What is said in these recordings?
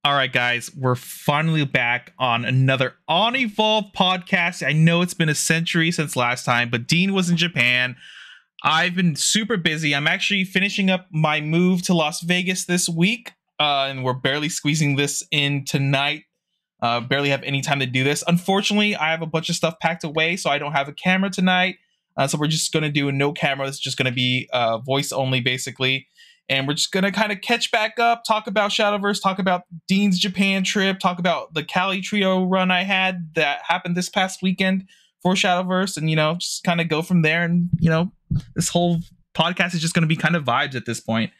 All right, guys, we're finally back on another On Evolve podcast. I know it's been a century since last time, but Dean was in Japan. I've been super busy. I'm actually finishing up my move to Las Vegas this week, and we're barely squeezing this in tonight. Barely have any time to do this. Unfortunately, I have a bunch of stuff packed away, so I don't have a camera tonight. So we're just going to do a no camera. It's just going to be voice only, basically. And we're just going to kind of catch back up, talk about Shadowverse, talk about Dean's Japan trip, talk about the Cali Trio run I had that happened this past weekend for Shadowverse, and, just kind of go from there. And, this whole podcast is just going to be kind of vibes at this point.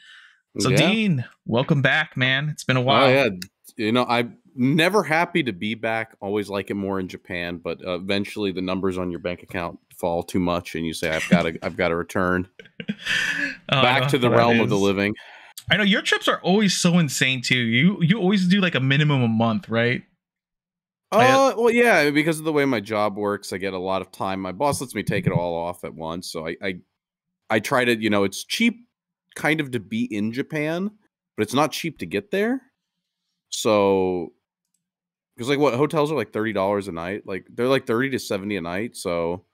So, yeah. Dean, welcome back, man. It's been a while. Oh, yeah. I'm never happy to be back. Always like it more in Japan, but eventually the numbers on your bank account fall too much, and you say, I've got to return back to the realm of the living. I know your trips are always so insane too. You always do like a minimum a month, right? Well, yeah, because of the way my job works, I get a lot of time. My boss lets me take it all off at once, so I try to, it's cheap kind of to be in Japan, but it's not cheap to get there. So, because like what hotels are like $30 a night, like they're like 30 to 70 a night. So,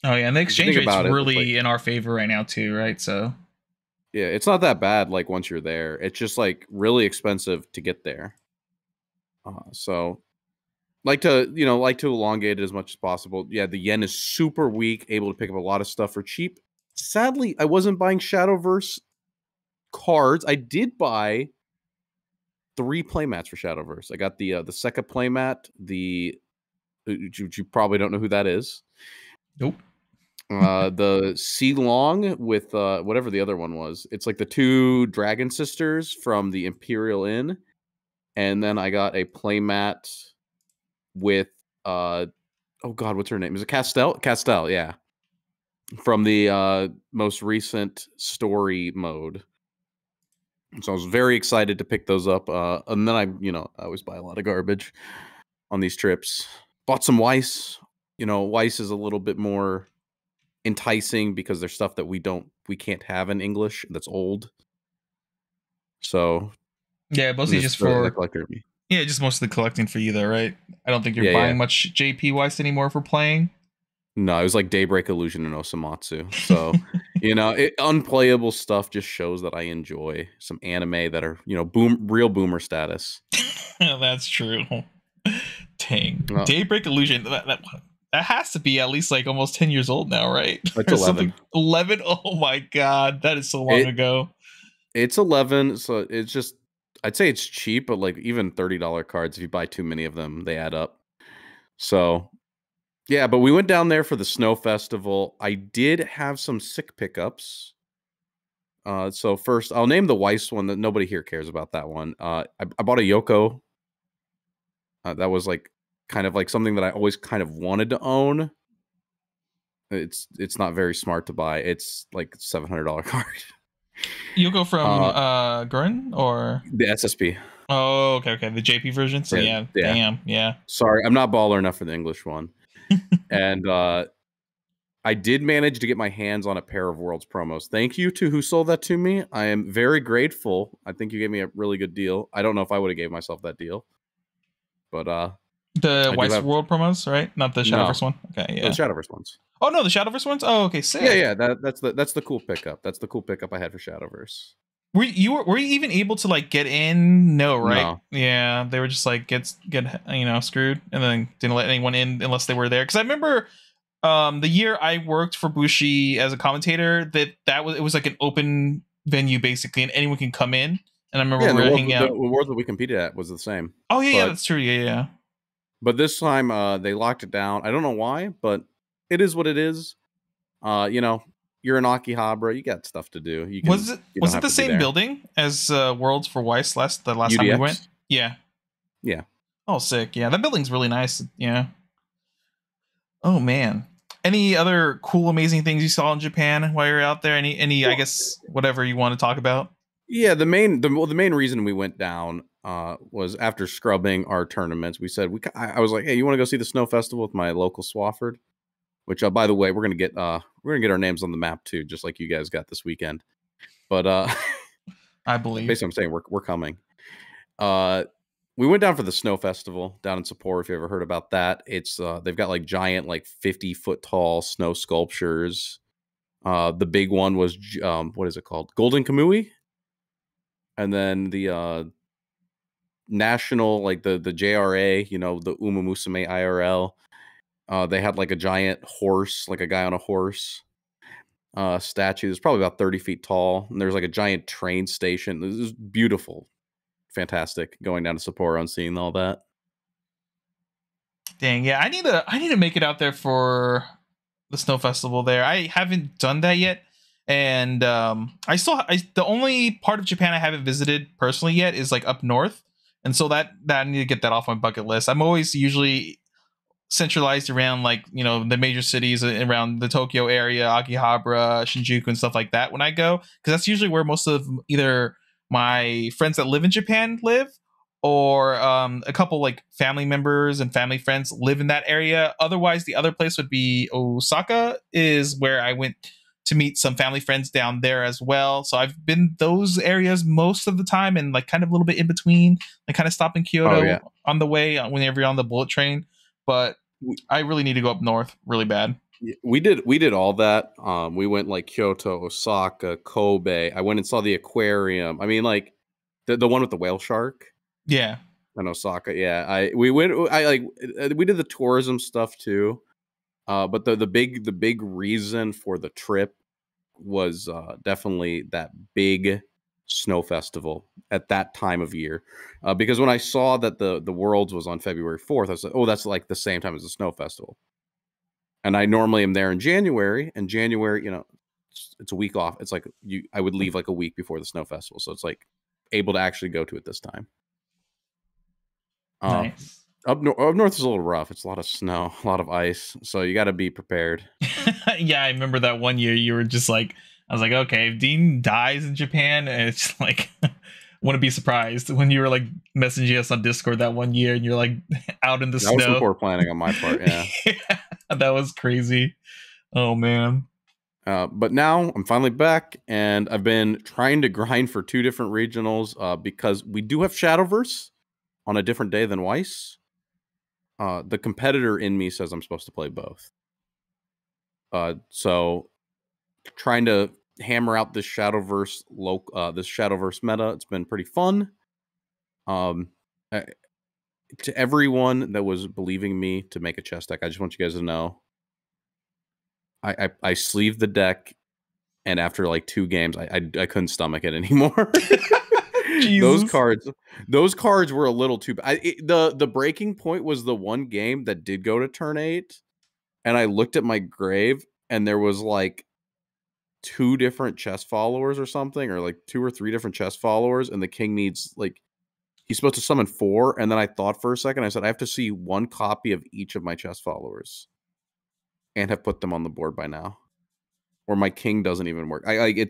oh yeah, and the exchange rate's really in our favor right now too, right? So, yeah, it's not that bad. Like once you're there, it's just like really expensive to get there. So, like to elongate it as much as possible. Yeah, the yen is super weak, able to pick up a lot of stuff for cheap. Sadly, I wasn't buying Shadowverse cards. I did buy 3 playmats for Shadowverse. I got the Sekka playmat. You probably don't know who that is. Nope. The Sea Long with whatever the other one was. It's like the 2 dragon sisters from the Imperial Inn. And then I got a playmat with oh god, what's her name? Is it Castell? Castell, yeah. From the most recent story mode. So I was very excited to pick those up. And then I always buy a lot of garbage on these trips. Bought some Weiss. Weiss is a little bit more enticing because there's stuff that we can't have in English that's old. So yeah, mostly just for the collector. Yeah, just mostly collecting for you though, right? I don't think you're buying much JP Weiss anymore for playing. No, it was like Daybreak Illusion and Osamatsu. So, unplayable stuff just shows that I enjoy some anime that are, real boomer status. That's true. Dang. Daybreak Illusion, that has to be at least like almost 10 years old now, right? It's 11. 11? Oh my god, that is so long ago. It's 11, so it's just, I'd say it's cheap, but like even $30 cards, if you buy too many of them, they add up. So, yeah, but we went down there for the Snow Festival. I did have some sick pickups. So first, I'll name the Weiss one that nobody here cares about that one. I bought a Yoko. That was like kind of like something that I always kind of wanted to own. It's not very smart to buy. It's like a $700 card. Yoko from Gurren or the SSP? Oh, okay, the JP version. So yeah. Damn, yeah. Sorry, I'm not baller enough for the English one. And I did manage to get my hands on a pair of Worlds promos. Thank you to who sold that to me. I am very grateful. I think you gave me a really good deal. I don't know if I would have gave myself that deal, but the Weiss World promos, right? Not the Shadowverse one. Okay, yeah, the Shadowverse ones. Oh no, the Shadowverse ones. Oh, okay, sick. Yeah. That's the cool pickup. That's the cool pickup I had for Shadowverse. Were you even able to like get in? No, right? No. Yeah, they were just like get screwed, and then didn't let anyone in unless they were there. Because I remember the year I worked for Bushi as a commentator, it was like an open venue basically, and anyone can come in. And I remember we were hanging out. The awards that we competed at was the same. Oh yeah, that's true. Yeah. But this time they locked it down. I don't know why, but it is what it is. You're in Akihabara. You got stuff to do. Was it the same building as Worlds for Weiss the last UDX? time we went? Yeah. Yeah. Oh, sick. Yeah, that building's really nice. Yeah. Oh man. Any other cool, amazing things you saw in Japan while you're out there? Any I guess whatever you want to talk about? Yeah, the main reason we went down was after scrubbing our tournaments. We said I was like, hey, you want to go see the Snow Festival with my local Swafford? Which, by the way, we're gonna get our names on the map too, just like you guys got this weekend. But I believe basically, I'm saying we're coming. we went down for the snow festival down in Sapporo. If you ever heard about that, it's they've got like giant, like 50-foot tall snow sculptures. The big one was what is it called? Golden Kamui, and then the national, like the JRA, you know, the Uma Musume IRL. They had like a giant horse, like a guy on a horse statue. It's probably about 30 feet tall, and there's like a giant train station. This is beautiful, fantastic. Going down to Sapporo and seeing all that. Dang, yeah, I need to make it out there for the snow festival there. I haven't done that yet, and the only part of Japan I haven't visited personally yet is like up north, and so that I need to get that off my bucket list. I'm always usually centralized around, like, you know, the major cities around the Tokyo area, Akihabara, Shinjuku, and stuff like that when I go, because that's usually where most of either my friends that live in Japan live, or a couple like family members and family friends live in that area. Otherwise, the other place would be Osaka, is where I went to meet some family friends down there as well. So I've been those areas most of the time, and like kind of a little bit in between, like kind of stop in Kyoto on the way whenever you're on the bullet train. But I really need to go up north really bad. We did all that. We went like Kyoto, Osaka, Kobe. I went and saw the aquarium. I mean, like the one with the whale shark. Yeah. In Osaka. Yeah. We did the tourism stuff too. But the big reason for the trip was definitely that big snow festival at that time of year, because when I saw that the Worlds was on February 4th, I was like, oh, that's like the same time as the snow festival. And I normally am there in January, and January, you know, it's a week off. It's like I would leave like a week before the snow festival, so it's like able to actually go to it this time. Nice. Up north is a little rough. It's a lot of snow, a lot of ice, so you got to be prepared. Yeah, I remember that one year you were just like, I was like, okay, if Dean dies in Japan, and it's like, wouldn't be surprised when you were like messaging us on Discord that one year, and you're like out in the snow. That was some poor planning on my part. Yeah. Yeah, that was crazy. Oh man. But now I'm finally back, and I've been trying to grind for 2 different regionals because we do have Shadowverse on a different day than Weiss. The competitor in me says I'm supposed to play both. So trying to hammer out this Shadowverse meta. It's been pretty fun. To everyone that was believing me to make a chess deck, I just want you guys to know I sleeved the deck, and after like 2 games, I couldn't stomach it anymore. Those cards were a little too bad. The breaking point was the one game that did go to turn 8, and I looked at my grave, and there was like 2 different chess followers or something, or like 2 or 3 different chess followers, and the king needs, like, he's supposed to summon 4, and then I thought for a second, I said, I have to see 1 copy of each of my chess followers and have put them on the board by now, or my king doesn't even work. That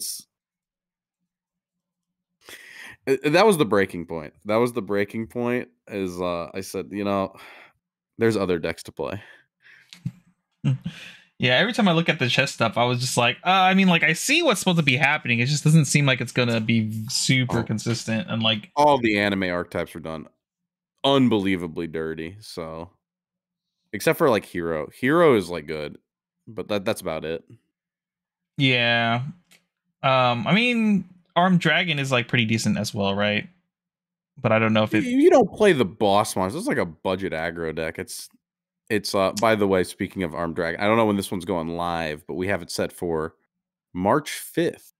was the breaking point. That was the breaking point, is I said, you know, there's other decks to play. Yeah, every time I look at the chess stuff, I was just like, I mean, like, I see what's supposed to be happening. It just doesn't seem like it's gonna be super consistent, and like all the anime archetypes are done unbelievably dirty. So, except for like Hero is like good, but that's about it. Yeah. I mean, Armed Dragon is like pretty decent as well, right? But I don't know if you don't play the boss monsters. It's like a budget aggro deck. It's by the way, speaking of Armed Dragon, I don't know when this one's going live, but we have it set for March 5th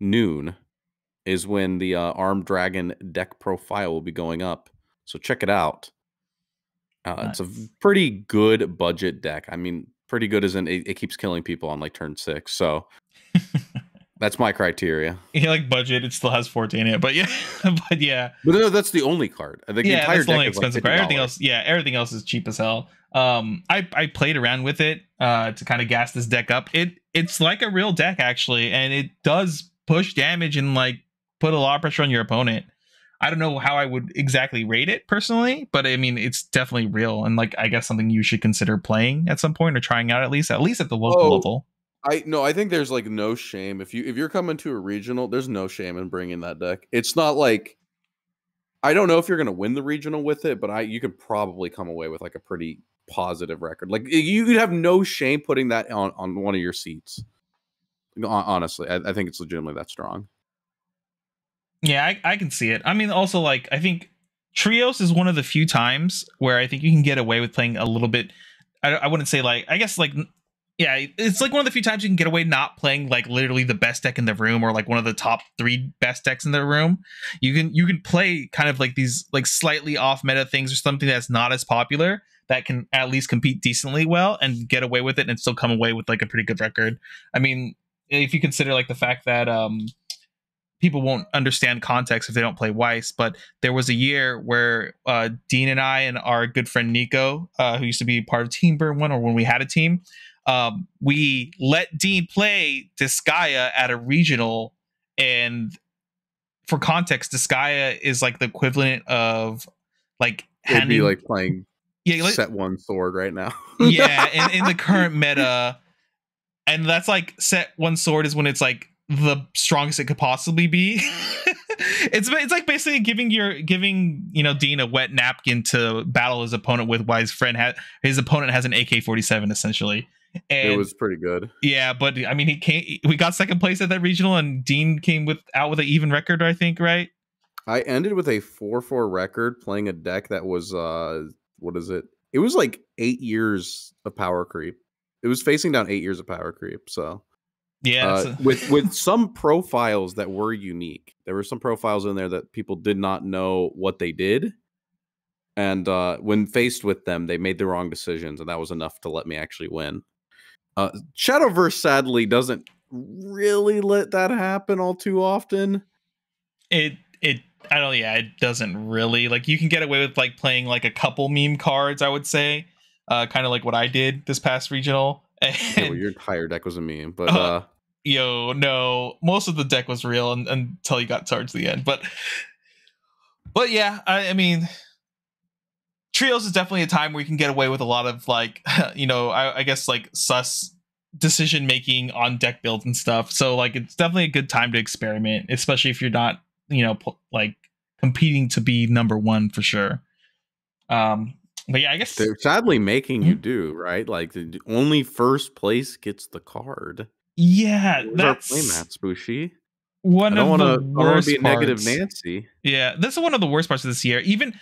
noon is when the Armed Dragon deck profile will be going up. So check it out. Nice. It's a pretty good budget deck. I mean, pretty good as in it keeps killing people on like turn 6. So that's my criteria. Yeah, like budget, it still has 14 in it, but yeah, but yeah. But no, that's the only card. The entire that's the only deck expensive card. Everything else is cheap as hell. I played around with it to kind of gas this deck up. It's like a real deck actually, and it does push damage and like put a lot of pressure on your opponent. I don't know how I would exactly rate it personally, but I mean it's definitely real, and like I guess something you should consider playing at some point or trying out at least at the local level. I think there's like no shame if you're coming to a regional. There's no shame in bringing that deck. It's not like I don't know if you're going to win the regional with it, but you could probably come away with like a pretty positive record. Like you'd have no shame putting that on one of your seats. Honestly, I think it's legitimately that strong. Yeah, I can see it. I mean, also, like, I think Trios is one of the few times where I think you can get away with playing a little bit. I wouldn't say like, I guess like, yeah, it's like one of the few times you can get away not playing like literally the best deck in the room or like one of the top 3 best decks in the room. You can play kind of like these like slightly off meta things or something that's not as popular that can at least compete decently well and get away with it and still come away with like a pretty good record. I mean, if you consider like the fact that people won't understand context if they don't play Weiss, but there was a year where Dean and I and our good friend Nico, who used to be part of Team Burn One, or when we had a team, we let Dean play Disgaea at a regional. And for context, Disgaea is like the equivalent of like it'd be like playing set 1 sword right now. Yeah, in the current meta. And that's like set 1 sword is when it's like the strongest it could possibly be. it's like basically giving Dean a wet napkin to battle his opponent with, while his opponent has an AK-47 essentially. And it was pretty good. Yeah, but I mean, we got second place at that regional, and Dean came out with an even record, I think, right? I ended with a 4-4 record playing a deck that was what is it? It was like 8 years of power creep. It was facing down 8 years of power creep. So yeah, with some profiles that were unique. There were some profiles in there that people did not know what they did, and when faced with them, they made the wrong decisions, and that was enough to let me actually win. Shadowverse sadly doesn't really let that happen all too often. It doesn't really. Like, you can get away with like playing like a couple meme cards, I would say, kind of like what I did this past regional. And, yeah, well, your entire deck was a meme, but no, most of the deck was real until you got towards the end. But yeah, I mean, Trios is definitely a time where you can get away with a lot of like, I guess like sus decision making on deck builds and stuff. So like, it's definitely a good time to experiment, especially if you're not, like competing to be number 1 for sure. But yeah, I guess they're sadly making you do, right? Like the only first place gets the card. Yeah, that's our playmats, Bushi. One of the worst be a parts. negative Nancy. Yeah, that's one of the worst parts of this year. Even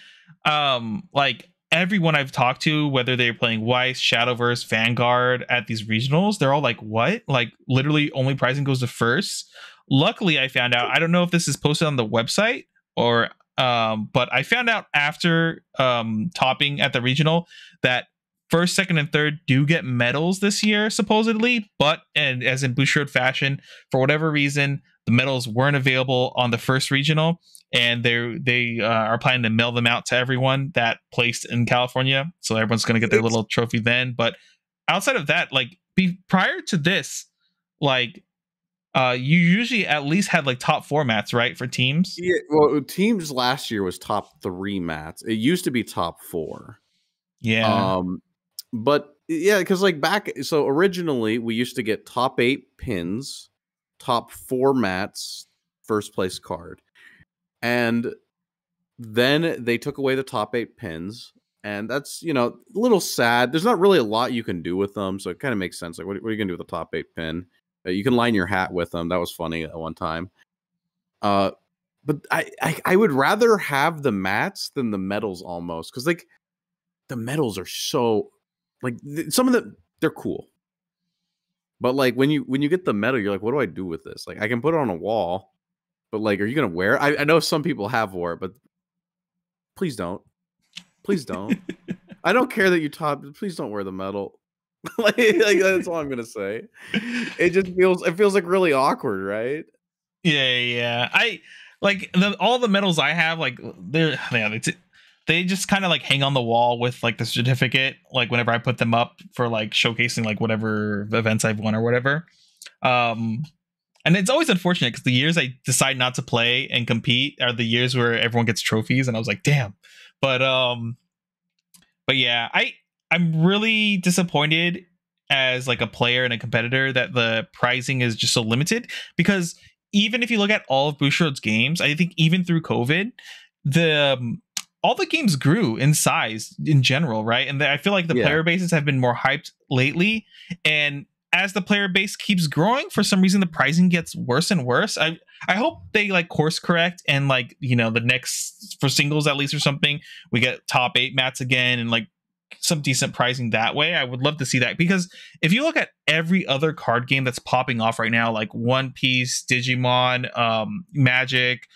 like everyone I've talked to, whether they're playing Weiss, Shadowverse, Vanguard at these regionals, they're all like, what? Like literally only pricing goes to first. Luckily, I found out, I don't know if this is posted on the website or but I found out after topping at the regional that first, second, and third do get medals this year, supposedly. But, and as in Bushiroad fashion, for whatever reason, the medals weren't available on the first regional, and they are planning to mail them out to everyone that placed in California. So everyone's going to get their little trophy then. But outside of that, like prior to this, like you usually at least had like top 4 mats, right, for teams? Yeah, well, teams last year was top 3 mats. It used to be top 4. Yeah. But yeah, because like so originally we used to get top 8 pins, top 4 mats, first place card. And then they took away the top 8 pins. And that's, a little sad. There's not really a lot you can do with them. So it kind of makes sense. Like, what are you going to do with the top 8 pin? You can line your hat with them. That was funny at one time. But I would rather have the mats than the medals almost. Because, like, the medals are so... Like, some of them, they're cool. But, like, when you get the medal, you're like, what do I do with this? Like, I can put it on a wall. But, like, are you going to wear it? I know some people have wore it, but please don't. Please don't. I don't care that you top. Please don't wear the medal. like that's all I'm gonna say. It feels like really awkward, right? Yeah. I like all the medals I have, like they just kind of like hang on the wall with like the certificate, like whenever I put them up for like showcasing like whatever events I've won or whatever. And it's always unfortunate because the years I decide not to play and compete are the years where everyone gets trophies, and I was like, damn. But yeah, I'm really disappointed as like a player and a competitor that the pricing is just so limited, because even if you look at all of Bushiroad's games, I think even through COVID, the all the games grew in size in general, right? And I feel like the Yeah. player bases have been more hyped lately. And as the player base keeps growing, for some reason the pricing gets worse and worse. I hope they like course correct and like, you know, the next for singles at least or something, we get top 8 mats again and like some decent pricing that way. I would love to see that, because if you look at every other card game that's popping off right now, like One Piece, Digimon, Magic,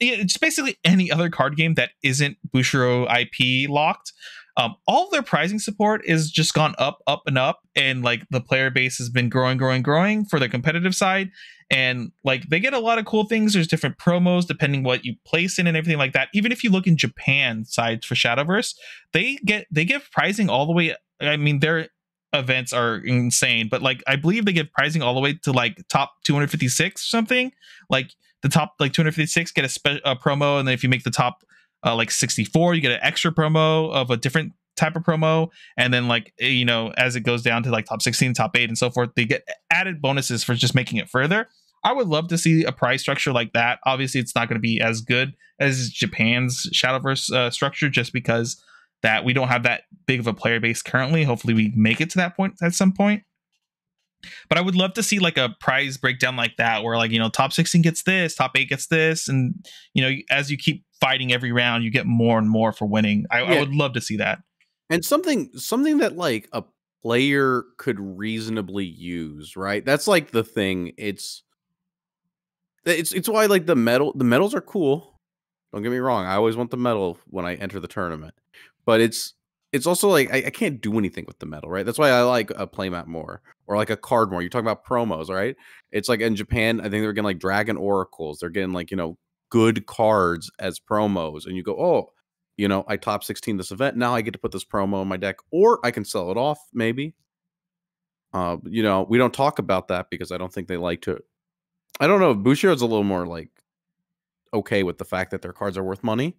it's basically any other card game that isn't Bushiro IP locked. All of their pricing support is just gone up, up, and up, and like the player base has been growing, growing, growing for the competitive side, and like they get a lot of cool things. There's different promos depending what you place in and everything like that. Even if you look in Japan side for Shadowverse, they give pricing all the way. I mean, their events are insane, but like I believe they give pricing all the way to like top 256 or something. Like the top like 256 get a promo, and then if you make the top like 64, you get an extra promo of a different type of promo, and then like, you know, as it goes down to like top 16, top 8 and so forth, they get added bonuses for just making it further. I would love to see a price structure like that. Obviously it's not going to be as good as Japan's Shadowverse structure, just because that we don't have that big of a player base currently. Hopefully we make it to that point at some point. But I would love to see like a prize breakdown like that, where like, you know, top 16 gets this, top 8 gets this, and you know, as you keep fighting every round, you get more and more for winning. I would love to see that. And something that like a player could reasonably use, right? That's like the thing. It's why like the medals are cool. Don't get me wrong. I always want the medal when I enter the tournament. But it's also like I can't do anything with the medal, right? That's why I like a playmat more, or like a card more. You're talking about promos, right? It's like in Japan, I think they're getting like Dragon Oracles. They're getting like, you know, good cards as promos, and you go, oh, you know, I top 16 this event. Now I get to put this promo in my deck, or I can sell it off, maybe. You know, we don't talk about that because I don't think they like to. I don't know. Bushiroad's a little more like okay with the fact that their cards are worth money.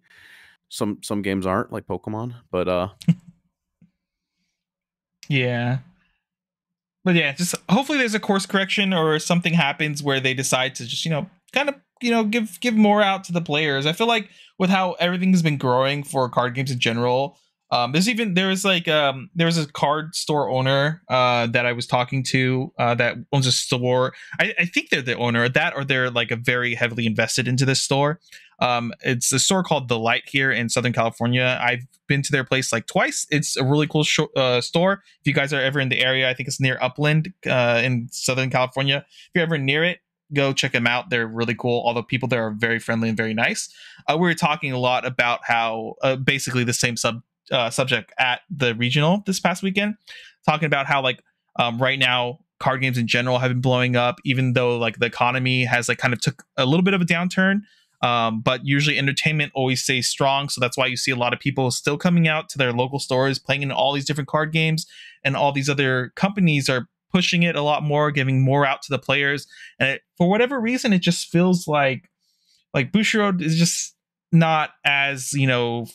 Some games aren't, like Pokemon, but Yeah. But yeah, just hopefully there's a course correction or something happens where they decide to just, you know, kind of, you know, give more out to the players. I feel like with how everything's been growing for card games in general, there was a card store owner that I was talking to that owns a store. I think they're the owner of that, or they're like a very heavily invested into this store. It's a store called The Light here in Southern California. I've been to their place like twice. It's a really cool store. If you guys are ever in the area, I think it's near Upland in Southern California. If you're ever near it, go check them out. They're really cool. All the people there are very friendly and very nice. We were talking a lot about how basically the same subject at the regional this past weekend, talking about how like right now card games in general have been blowing up, even though like the economy has like kind of took a little bit of a downturn. But usually entertainment always stays strong, so that's why you see a lot of people still coming out to their local stores, playing in all these different card games, and all these other companies are pushing it a lot more, giving more out to the players. And for whatever reason, it just feels like Bushiroad is just not as, you know,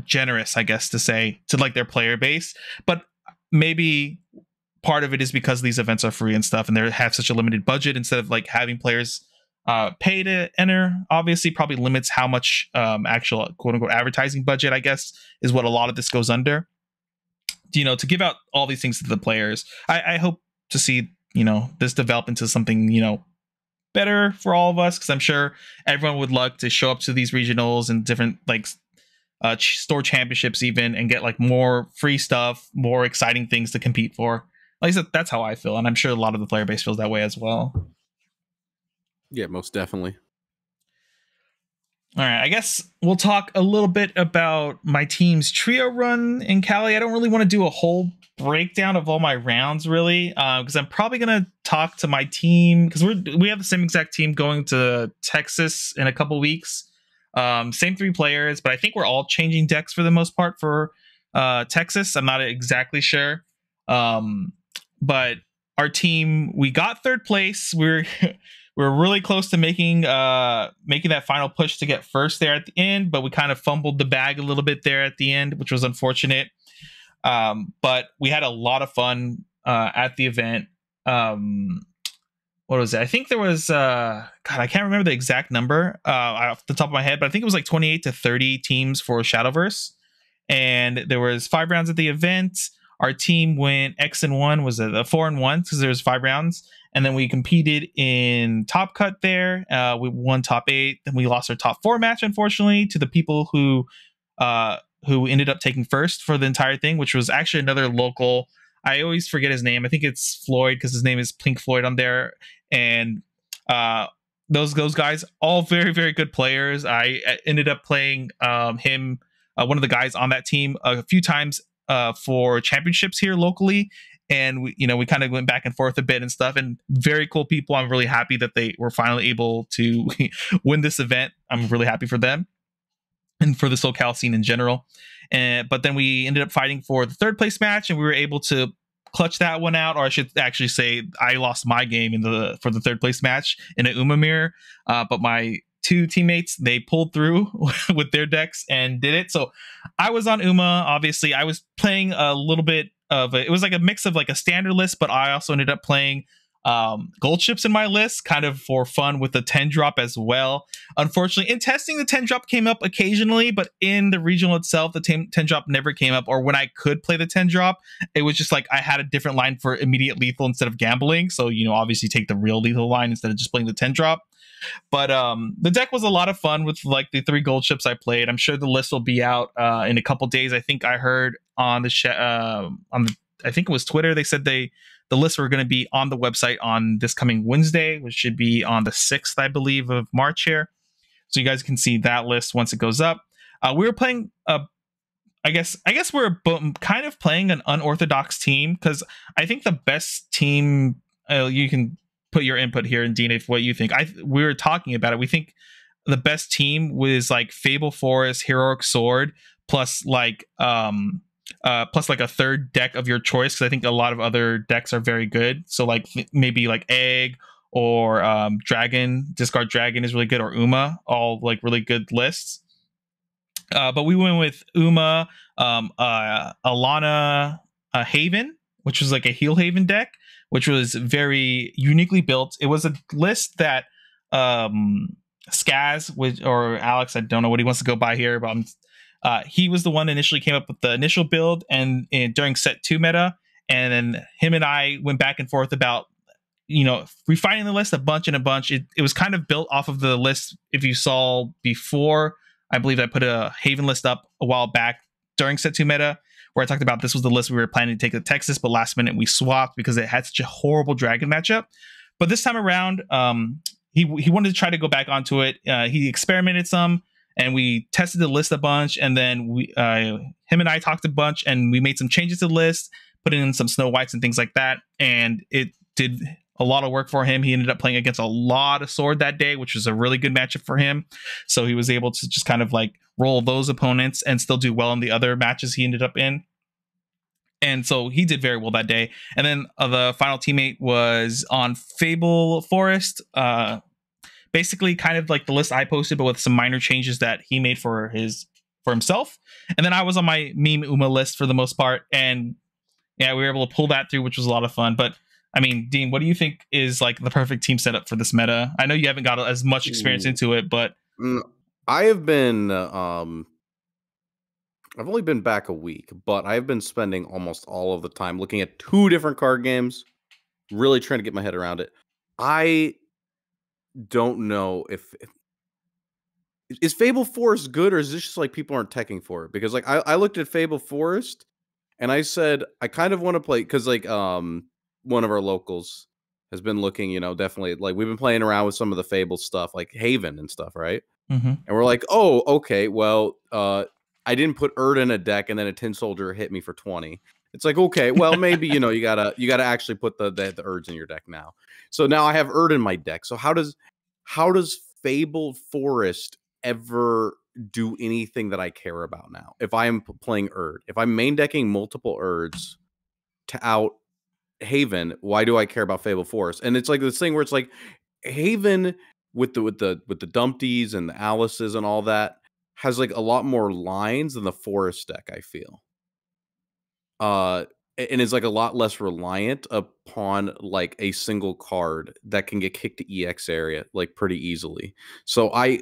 generous, I guess to say, to like their player base. But maybe part of it is because these events are free and stuff, and they have such a limited budget, instead of like having players pay to enter. Obviously probably limits how much actual quote unquote advertising budget, I guess, is what a lot of this goes under, you know, to give out all these things to the players. I hope to see, you know, this develop into something, you know, better for all of us, because I'm sure everyone would love to show up to these regionals and different like store championships even, and get like more free stuff, more exciting things to compete for. Like I said, that's how I feel, and I'm sure a lot of the player base feels that way as well. yeah, most definitely. All right, I guess we'll talk a little bit about my team's trio run in Cali. I don't really want to do a whole breakdown of all my rounds, really, because I'm probably gonna talk to my team, because we have the same exact team going to Texas in a couple weeks. Same 3 players, but I think we're all changing decks for the most part for Texas. I'm not exactly sure, but our team, we got 3rd place. We're really close to making that final push to get first there at the end, but we kind of fumbled the bag a little bit there at the end, which was unfortunate. But we had a lot of fun at the event. what was it? I think there was God, I can't remember the exact number off the top of my head, but I think it was like 28 to 30 teams for Shadowverse, and there was 5 rounds at the event. Our team went X and 1, was it a 4-1 because there was 5 rounds, and then we competed in Top Cut there. We won top 8, then we lost our top 4 match unfortunately to the people who ended up taking first for the entire thing, which was actually another local. I always forget his name. I think it's Floyd because his name is Pink Floyd on there, and uh, those guys all very very good players. I ended up playing him, one of the guys on that team, a few times for championships here locally, and we kind of went back and forth a bit and stuff. And very cool people. I'm really happy that they were finally able to win this event. I'm really happy for them and for the SoCal scene in general. But then we ended up fighting for the third place match, and we were able to clutch that one out. Or I should actually say, I lost my game for the third place match in an Uma mirror. But my two teammates, they pulled through with their decks and did it. So I was on Uma. Obviously, I was playing a little bit of it was like a mix of like a standard list, but I also ended up playing gold chips in my list, kind of for fun, with the 10 drop as well. Unfortunately, in testing, the 10 drop came up occasionally, but in the regional itself, the 10 drop never came up. Or when I could play the 10 drop, it was just like I had a different line for immediate lethal instead of gambling. So, obviously take the real lethal line instead of just playing the 10 drop. But the deck was a lot of fun with like the 3 gold chips I played. I'm sure the list will be out in a couple days. I think I heard on I think it was Twitter, they said the lists were going to be on the website on this coming Wednesday, which should be on the 6th, I believe, of March here. So you guys can see that list once it goes up. We were playing, I guess we're kind of playing an unorthodox team, because I think the best team, you can put your input here, and Dean, if what you think. We were talking about it. We think the best team was like Fable Forest, Heroic Sword, plus like a third deck of your choice, because I think a lot of other decks are very good. So like maybe like Egg or Dragon, Discard Dragon is really good, or Uma, all like really good lists. But we went with Uma, Alana, Haven, which was like a Heal Haven deck, which was very uniquely built. It was a list that Skaz, or Alex, I don't know what he wants to go by here, but he was the one that initially came up with the initial build, and during set 2 meta, and then him and I went back and forth about refining the list a bunch. It was kind of built off of the list, if you saw before. I believe I put a Haven list up a while back during set 2 meta, where I talked about this was the list we were planning to take to Texas, but last minute we swapped because it had such a horrible dragon matchup. But this time around, he wanted to try to go back onto it. He experimented some, and we tested the list a bunch, and then him and I talked a bunch, and we made some changes to the list, put in some Snow Whites and things like that, and it did a lot of work for him. He ended up playing against a lot of Sword that day, which was a really good matchup for him. So he was able to just kind of like roll those opponents and still do well in the other matches he ended up in. And so he did very well that day. And then the final teammate was on Fable Forest. Basically kind of like the list I posted, but with some minor changes that he made for himself. And then I was on my meme Uma list for the most part. And yeah, we were able to pull that through, which was a lot of fun. But I mean, Dean, what do you think is like the perfect team setup for this meta? I know you haven't got as much experience into it, but I have been I've only been back a week, but I've been spending almost all of the time looking at 2 different card games, really trying to get my head around it. I don't know if is Fable Forest good, or is this just like people aren't teching for it? Because like I looked at Fable Forest and I said I kind of want to play, because like one of our locals has been looking, definitely, like we've been playing around with some of the Fable stuff, like Haven and stuff, right? mm-hmm. And we're like, oh, okay, well, I didn't put Erd in a deck, and then a Tin Soldier hit me for 20. It's like, okay, well, maybe you gotta actually put the Erds in your deck now. So now I have Erd in my deck. So how does Fable Forest ever do anything that I care about now? If I am playing Erd, if I'm main decking multiple Erds to out Haven, why do I care about Fable Forest? And it's like this thing where it's like Haven with the Dumpties and the Alices and all that has like a lot more lines than the Forest deck, I feel. and is like a lot less reliant upon like a single card that can get kicked to EX area like pretty easily. So I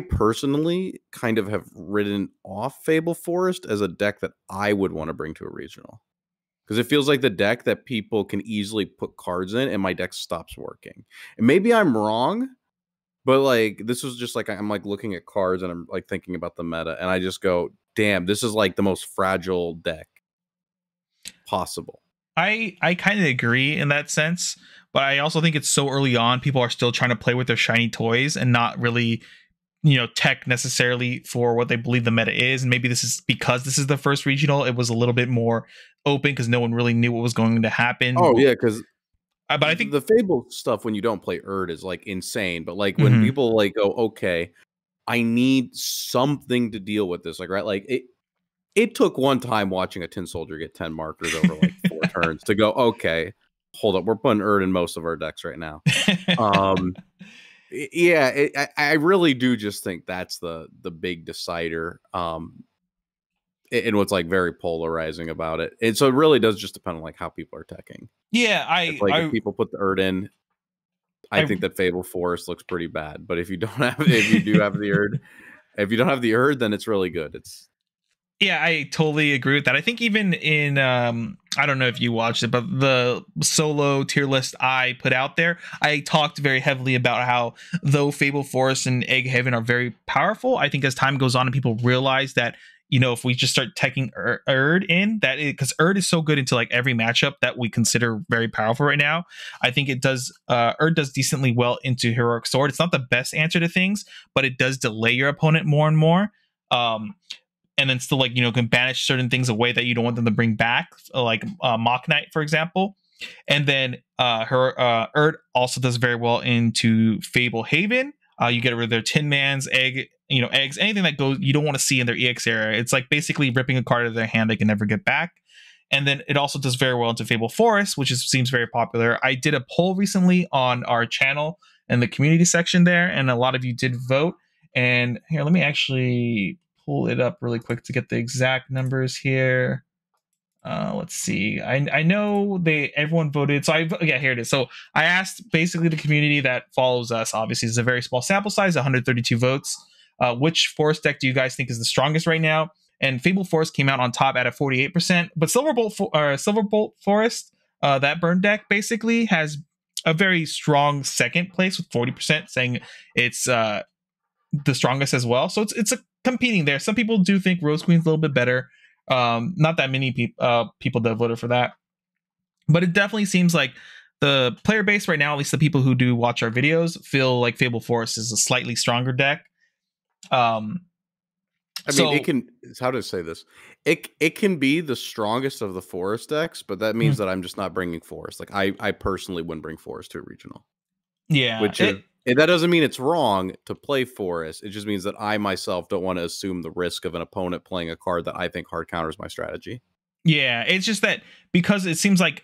personally kind of have written off Fable Forest as a deck that I would want to bring to a regional. Because it feels like the deck that people can easily put cards in and my deck stops working. And maybe I'm wrong, but like this was just like I'm like looking at cards and I'm like thinking about the meta and I just go, damn, this is like the most fragile deck possible. I kind of agree in that sense, but I also think it's so early on. People are still trying to play with their shiny toys and not really, tech necessarily for what they believe the meta is. And maybe this is because this is the first regional. It was a little bit more open because no one really knew what was going to happen. Oh yeah, because But I think the Fable stuff when you don't play Erd is like insane. But like when Mhm. people like go, okay, I need something to deal with this. Like right, like it took one time watching a Tin Soldier get 10 markers over like 4 turns to go, okay, hold up, we're putting Erd in most of our decks right now. Yeah, I really do just think that's the big decider. And what's like very polarizing about it. And so it really does just depend on like how people are teching. Yeah, It's like if people put the Erd in, I I think that Fable Forest looks pretty bad. But if you don't have, if you do have the Erd, if you don't have the Erd, then it's really good. It's Yeah, I totally agree with that. I think even in I don't know if you watched it, but the solo tier list I put out there, I talked very heavily about how though Fable Forest and Egg Heaven are very powerful, I think as time goes on and people realize that if we just start teching Erd in that, because Erd is so good into like every matchup that we consider very powerful right now. I think it does Erd does decently well into Heroic Sword. It's not the best answer to things, but it does delay your opponent more and more. And then still like can banish certain things away that you don't want them to bring back, like Mock Knight, for example. And then her Erd also does very well into Fable Haven. You get rid of their Tin Man's egg, eggs, anything that goes you don't want to see in their EX area. It's like basically ripping a card out of their hand they can never get back. And then it also does very well into Fable Forest, which seems very popular. I did a poll recently on our channel and the community section there, and a lot of you did vote. And here, let me actually pull it up really quick to get the exact numbers here. Let's see. I know everyone voted. So yeah, here it is. So I asked basically the community that follows us. Obviously, it's a very small sample size, 132 votes. Which Forest deck do you guys think is the strongest right now? And Fable Forest came out on top at a 48%. But Silverbolt Forest, that burn deck basically has a very strong second place with 40%, saying it's the strongest as well. So it's a competing there. Some people do think Rose Queen's a little bit better. Not that many people that voted for that, but it definitely seems like the player base right now, at least the people who do watch our videos, feel like Fable Forest is a slightly stronger deck. I mean, it can. How to say this? It can be the strongest of the Forest decks, but that means that I'm just not bringing Forest. Like I personally wouldn't bring Forest to a regional. Yeah, which is that doesn't mean it's wrong to play Forest. It just means that I myself don't want to assume the risk of an opponent playing a card that I think hard counters my strategy. Yeah, it's just that because it seems like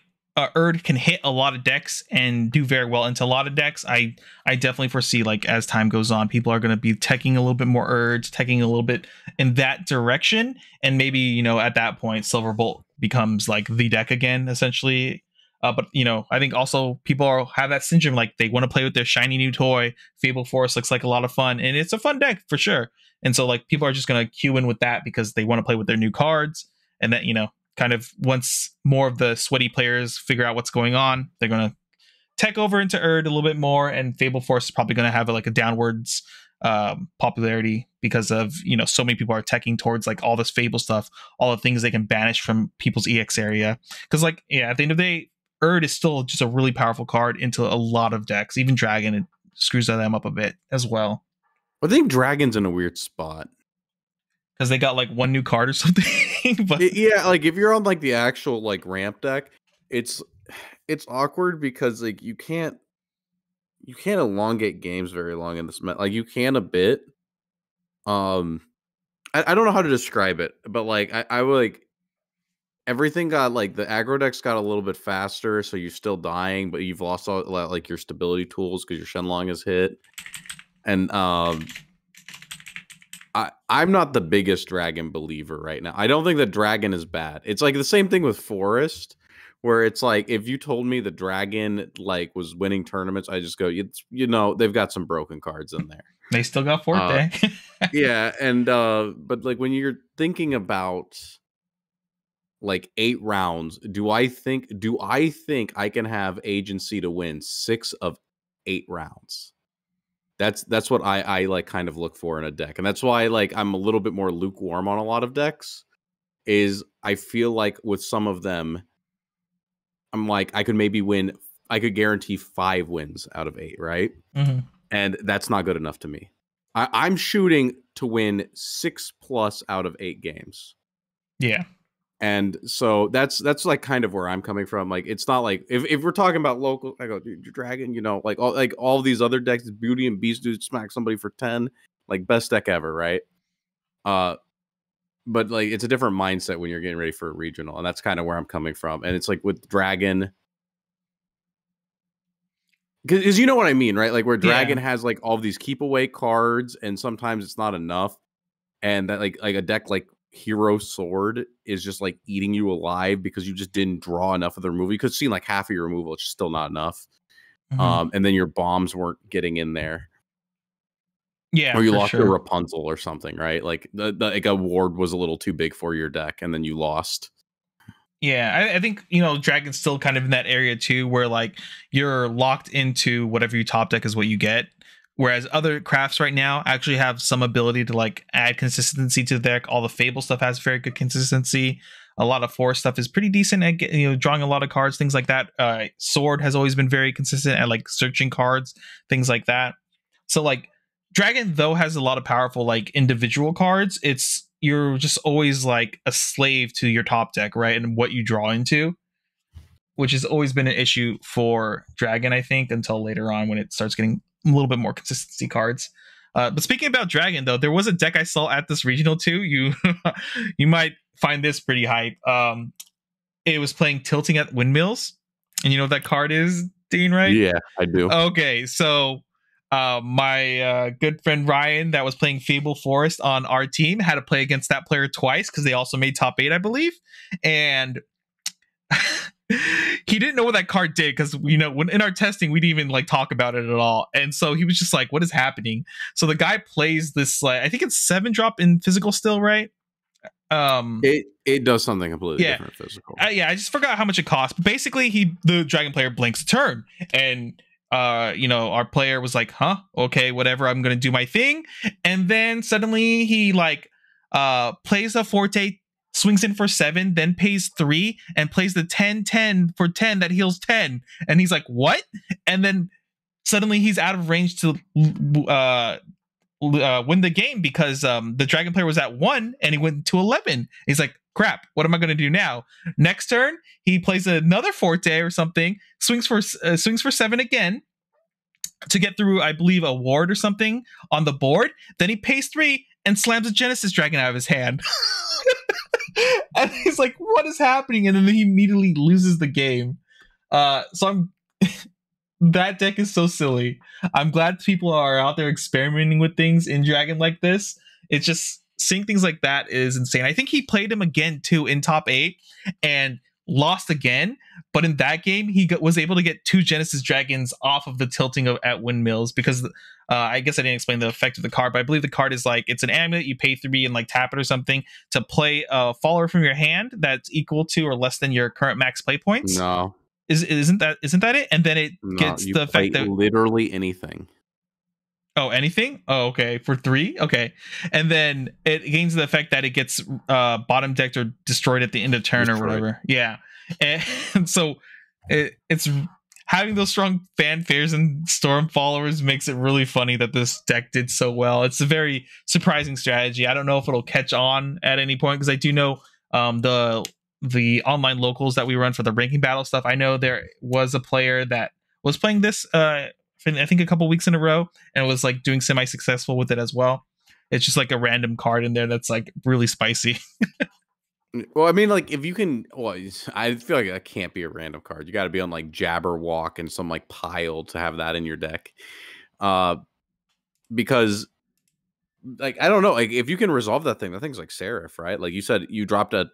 Erd can hit a lot of decks and do very well into a lot of decks. I definitely foresee like as time goes on, people are going to be teching a little bit more Erds, teching a little bit in that direction, and maybe at that point Silverbolt becomes like the deck again, essentially. But I think also people have that syndrome, like they want to play with their shiny new toy. Fable Forest looks like a lot of fun, and it's a fun deck for sure. And so like people are just going to queue in with that because they want to play with their new cards, and that kind of once more of the sweaty players figure out what's going on, they're going to tech over into Erd a little bit more, and Fable Force is probably going to have like a downwards popularity because of so many people are teching towards like all this Fable stuff, all the things they can banish from people's EX area. Because like at the end of the day, Erd is still just a really powerful card into a lot of decks. Even Dragon, it screws them up a bit as well. I think Dragon's in a weird spot because they got like one new card or something. But yeah, like if you're on like the actual like ramp deck, it's awkward because like you can't elongate games very long in this like you can a bit. I don't know how to describe it, but like I would like everything got like the aggro decks got a little bit faster, so you're still dying, but you've lost all like your stability tools because your Shenlong is hit. And I'm not the biggest dragon believer right now. I don't think that dragon is bad. It's like the same thing with forest, where it's like if you told me the dragon like was winning tournaments, I just go, it's they've got some broken cards in there. They still got Uh, Forte. yeah, and but like when you're thinking about like 8 rounds, do I think I can have agency to win 6 of 8 rounds? That's what I like kind of look for in a deck. And that's why like I'm a little bit more lukewarm on a lot of decks is I feel like with some of them I'm like I could guarantee 5 wins out of 8, right? Hmm. And that's not good enough to me. I'm shooting to win 6+ out of 8 games. Yeah. And so that's like kind of where I'm coming from. Like it's not like if we're talking about local, I go, dude, your dragon, like all these other decks, Beauty and Beast dude smack somebody for 10, like best deck ever, right? But like it's a different mindset when you're getting ready for a regional, and that's kind of where I'm coming from. And it's like with Dragon, because you know what I mean, right? Like where Dragon Yeah. has like all these keep away cards, and sometimes it's not enough, and that like a deck like Hero Sword is just like eating you alive because you just didn't draw enough of the removal. You could see like half of your removal, it's still not enough. Hmm. And then your bombs weren't getting in there, Yeah, or you for lost your sure. Rapunzel or something, right? Like the like a ward was a little too big for your deck, and then you lost. Yeah, I think Dragon's still kind of in that area too, where like you're locked into whatever you top deck is what you get. Whereas other crafts right now actually have some ability to like add consistency to the deck. All the Fable stuff has very good consistency. A lot of Force stuff is pretty decent at drawing a lot of cards, things like that. Sword has always been very consistent at like searching cards, things like that. So like Dragon though has a lot of powerful like individual cards. It's you're just always like a slave to your top deck, right? And what you draw into, which has always been an issue for Dragon, I think, until later on when it starts getting a little bit more consistency cards. But speaking about Dragon, though, there was a deck I saw at this regional too. You you might find this pretty hype. It was playing Tilting at Windmills, and you know what that card is, Dean, right? Yeah, I do. Okay, so my good friend Ryan, that was playing Fable Forest on our team, had to play against that player twice because they also made top 8, I believe, and he didn't know what that card did because when in our testing we didn't even like talk about it at all, and so he was just like, "What is happening?" So the guy plays this like I think it's 7-drop in physical still, right? It does something completely Yeah, different physical. yeah. I just forgot how much it costs. But basically, the dragon player blinks a turn, and our player was like, "Huh, okay, whatever. I'm gonna do my thing." And then suddenly he like plays a forte, swings in for 7, then pays 3, and plays the 10-10 for 10 that heals 10. And he's like, "What?" And then suddenly he's out of range to win the game because the dragon player was at 1 and he went to 11. He's like, crap, what am I going to do now? Next turn he plays another forte or something, swings for 7 again to get through, I believe, a ward or something on the board. Then he pays 3 and slams a Genesis dragon out of his hand. And he's like, what is happening? And then he immediately loses the game. So I'm that deck is so silly. I'm glad people are out there experimenting with things in Dragon like this. It's just seeing things like that is insane. I think he played him again too in top 8 and lost again. But in that game, he was able to get 2 Genesis Dragons off of the tilting at Windmills because I guess I didn't explain the effect of the card, but I believe the card is like it's an amulet. You pay 3 and like tap it or something to play a follower from your hand that's equal to or less than your current max play points. No, Isn't that it? And then it no, gets you the play effect that literally anything. oh, anything? Oh, okay. For 3? Okay. And then it gains the effect that it gets bottom decked or destroyed at the end of turn or Destroyed. whatever. Yeah. And so it's having those strong fanfares and storm followers makes it really funny that this deck did so well. It's a very surprising strategy. I don't know if it'll catch on at any point because I do know the online locals that we run for the ranking battle stuff. I know there was a player that was playing this I think a couple weeks in a row and was like doing semi-successful with it as well. It's just like a random card in there that's like really spicy. Well, I mean, like if you can, well, I feel like that can't be a random card. You got to be on like Jabberwock and some like pile to have that in your deck, because like I don't know, like if you can resolve that thing's like Seraph, right? Like you said, you dropped the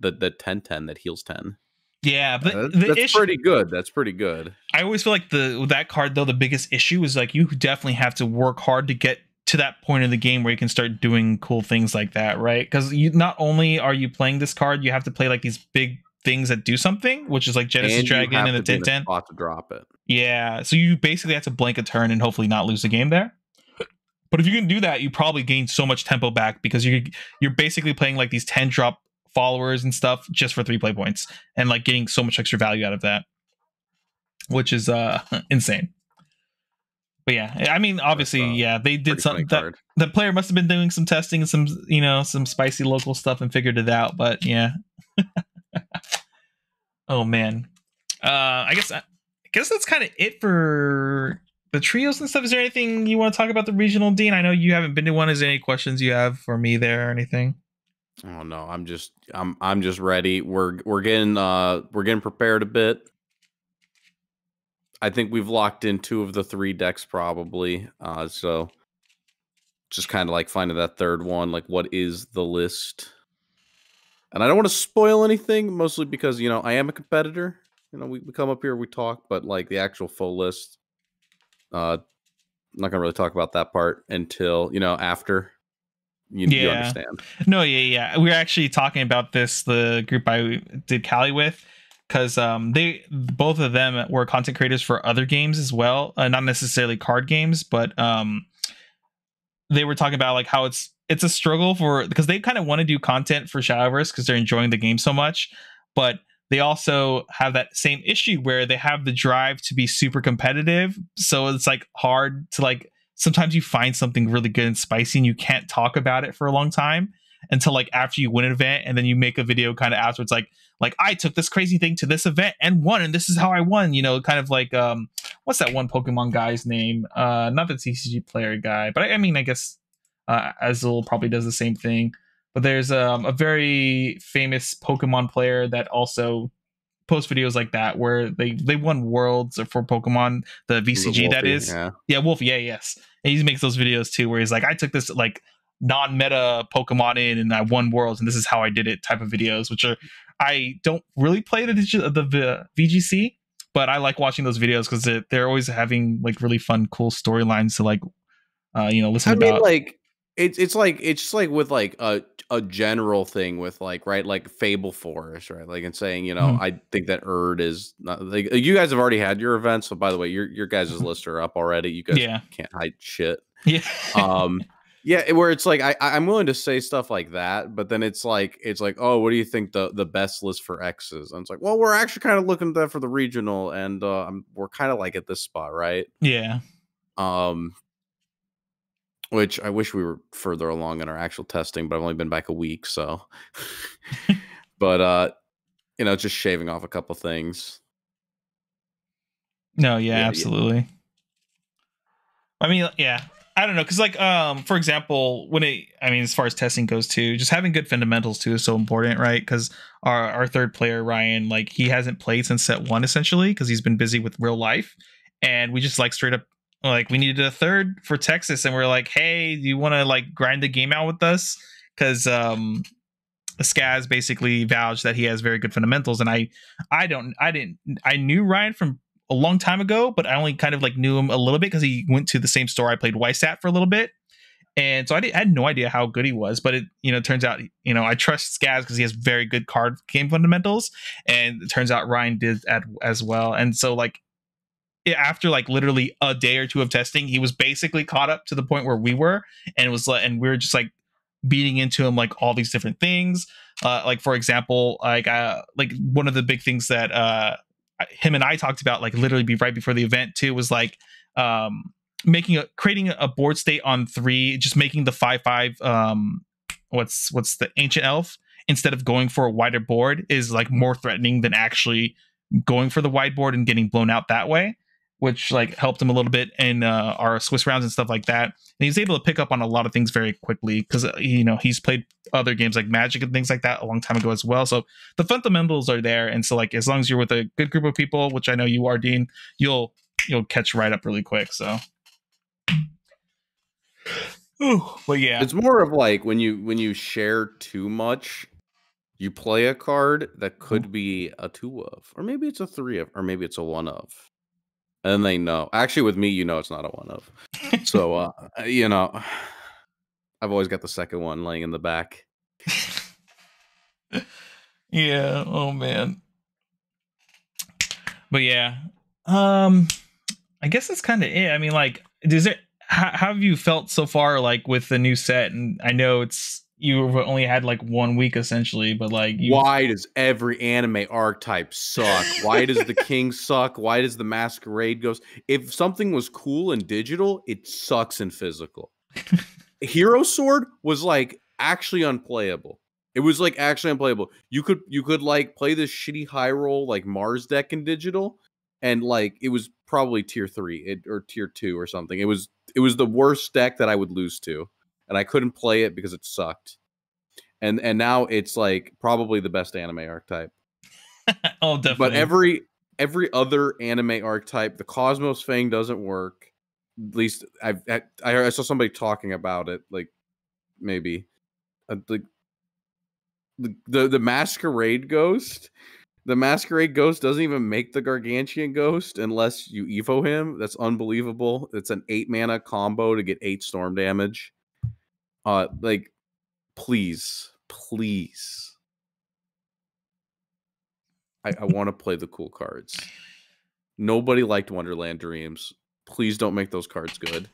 10/10 that heals 10. Yeah, but the That's issue, pretty good. That's pretty good. I always feel like that card though, the biggest issue is like you definitely have to work hard to get to that point in the game where you can start doing cool things like that, right? Because you not only are you playing this card, you have to play like these big things that do something, which is like Genesis And you Dragon have and the to be in a 10/10. spot to drop it. Yeah, so you basically have to blank a turn and hopefully not lose the game there. But if you can do that, you probably gain so much tempo back because you're basically playing like these 10 drop followers and stuff just for 3 play points and like getting so much extra value out of that, which is insane. But yeah, I mean, obviously, yeah, they did something that the player must have been doing some testing and some, you know, some spicy local stuff and figured it out. But yeah. Oh man. I guess that's kind of it for the trios and stuff. Is there anything you want to talk about the regional, Dean? I know you haven't been to one. Is there any questions you have for me there or anything? Oh no, I'm just ready. We're getting prepared a bit. I think we've locked in 2 of the 3 decks probably. So just kind of like finding that third one, like what is the list? And I don't want to spoil anything, mostly because, you know, I am a competitor. You know, we come up here, we talk, but like the actual full list, I'm not gonna really talk about that part until, you know, after you understand. No, yeah. We were actually talking about this, the group I did Cali with, because they both of them were content creators for other games as well, not necessarily card games, but they were talking about like how it's a struggle for, because they kind of want to do content for Shadowverse because they're enjoying the game so much, but they also have that same issue where they have the drive to be super competitive, so it's like hard to like, sometimes you find something really good and spicy and you can't talk about it for a long time until like after you win an event, and then you make a video kind of afterwards like I took this crazy thing to this event and won, and this is how I won, you know, kind of like what's that one Pokemon guy's name, not the TCG player guy, but I mean I guess Azul probably does the same thing. But there's a very famous Pokemon player that also posts videos like that where they won worlds for Pokemon, the VCG, Wolfie, that is. Yeah, Wolfie, yes. And he makes those videos too where he's like, I took this like non-meta Pokemon in and I won worlds and this is how I did it type of videos, which are, I don't really play the VGC, but I like watching those videos because they're always having like really fun, cool storylines to like, you know, listen about. Mean, like it's just like with like a general thing with like, right, like Fable Forest, right, like, and saying, you know, I think that Erd is not, like, you guys have already had your events, so by the way, your guys' lists are up already. You guys can't hide shit. Yeah, where it's like I'm willing to say stuff like that, but then it's like oh, what do you think the best list for X is? And it's like, well, we're actually kind of looking at that for the regional, and we're kind of like at this spot, right? Yeah. Which I wish we were further along in our actual testing, but I've only been back a week, so. But you know, just shaving off a couple things. No, yeah, absolutely. I mean, yeah, I don't know, because like for example, as far as testing goes too, just having good fundamentals too is so important, right? Because our third player Ryan, like, he hasn't played since set 1 essentially because he's been busy with real life, and we just like straight up, like, we needed a third for Texas, and we're like, hey, do you want to like grind the game out with us? Because Skaz basically vouched that he has very good fundamentals, and I knew Ryan from a long time ago, but I only kind of like knew him a little bit because he went to the same store I played Wysat for a little bit, and so I had no idea how good he was. But it turns out, I trust Skaz because he has very good card game fundamentals, and it turns out Ryan did as well. And so like, after like literally a day or two of testing, he was basically caught up to the point where we were, and we were just like beating into him like all these different things. Like, for example, like one of the big things that him and I talked about, like literally right before the event too, was like creating a board state on 3, just making the 5/5 what's the ancient elf, instead of going for a wider board, is like more threatening than actually going for the wide board and getting blown out that way, which like helped him a little bit in our Swiss rounds and stuff like that. And he's able to pick up on a lot of things very quickly because he's played other games like Magic and things like that a long time ago as well. So the fundamentals are there, and so like, as long as you're with a good group of people, which I know you are, Dean, you'll catch right up really quick. So Ooh, but yeah. It's more of like when you share too much, you play a card that could be a 2 of, or maybe it's a 3 of, or maybe it's a 1 of. And they know. Actually, with me, it's not a 1 of. So, I've always got the second one laying in the back. Yeah. Oh man. But yeah. I guess that's kind of it. I mean, like, does it? How have you felt so far, like with the new set? And I know you've only had like 1 week essentially, but like, why does every anime archetype suck? Why does the king suck? Why does the masquerade ghost? If something was cool in digital, it sucks in physical. Hero Sword was like actually unplayable. It was like actually unplayable. You could like play this shitty high roll like Mars deck in digital, and like it was probably tier 3 or tier 2 or something. It was the worst deck that I would lose to, and I couldn't play it because it sucked. And now it's like probably the best anime archetype. Oh, definitely. But every other anime archetype, the Cosmos Fang doesn't work. At least I saw somebody talking about it, like maybe like the Masquerade Ghost. The Masquerade Ghost doesn't even make the Gargantuan Ghost unless you Evo him. That's unbelievable. It's an 8 mana combo to get 8 storm damage. Like, please. I want to play the cool cards. Nobody liked Wonderland Dreams. Please don't make those cards good.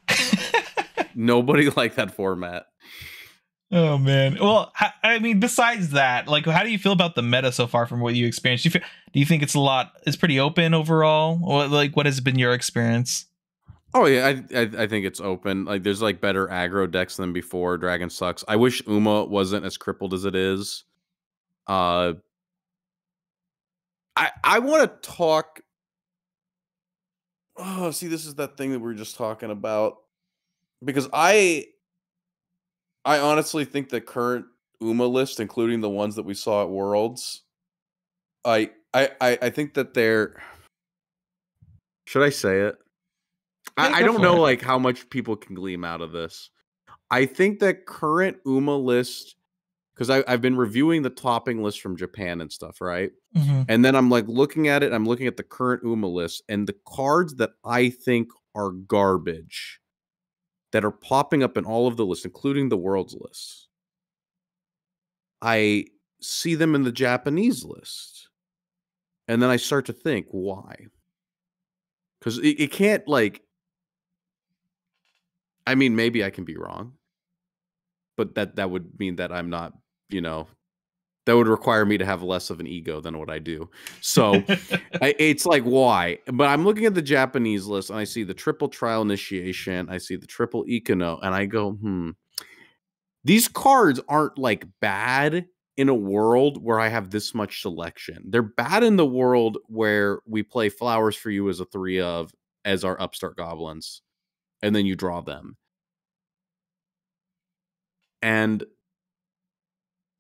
Nobody liked that format. Oh man. Well, I mean, besides that, like, how do you feel about the meta so far from what you experienced? Do you think it's pretty open overall, or like what has been your experience? Oh yeah, I think it's open. Like, there's like better aggro decks than before. Dragon sucks. I wish Uma wasn't as crippled as it is. I want to talk. Oh, see, this is that thing that we were just talking about, because I honestly think the current Uma list, including the ones that we saw at Worlds, I think that they're. Should I say it? Yeah, I go don't for know it. like how much people can glean out of this. I think that current Uma list, because I've been reviewing the topping list from Japan and stuff, right? Mm-hmm. And then I'm like looking at it. I'm looking at the current Uma list, and the cards that I think are garbage that are popping up in all of the lists, including the world's list. I see them in the Japanese list, and then I start to think, why? Because it can't, like, I mean, maybe I can be wrong, but that would mean that I'm not, that would require me to have less of an ego than what I do. So it's like, why? But I'm looking at the Japanese list, and I see the triple trial initiation. I see the triple Ikono, and I go, these cards aren't like bad in a world where I have this much selection. They're bad in the world where we play Flowers for You as a 3 of, as our upstart goblins, and then you draw them. And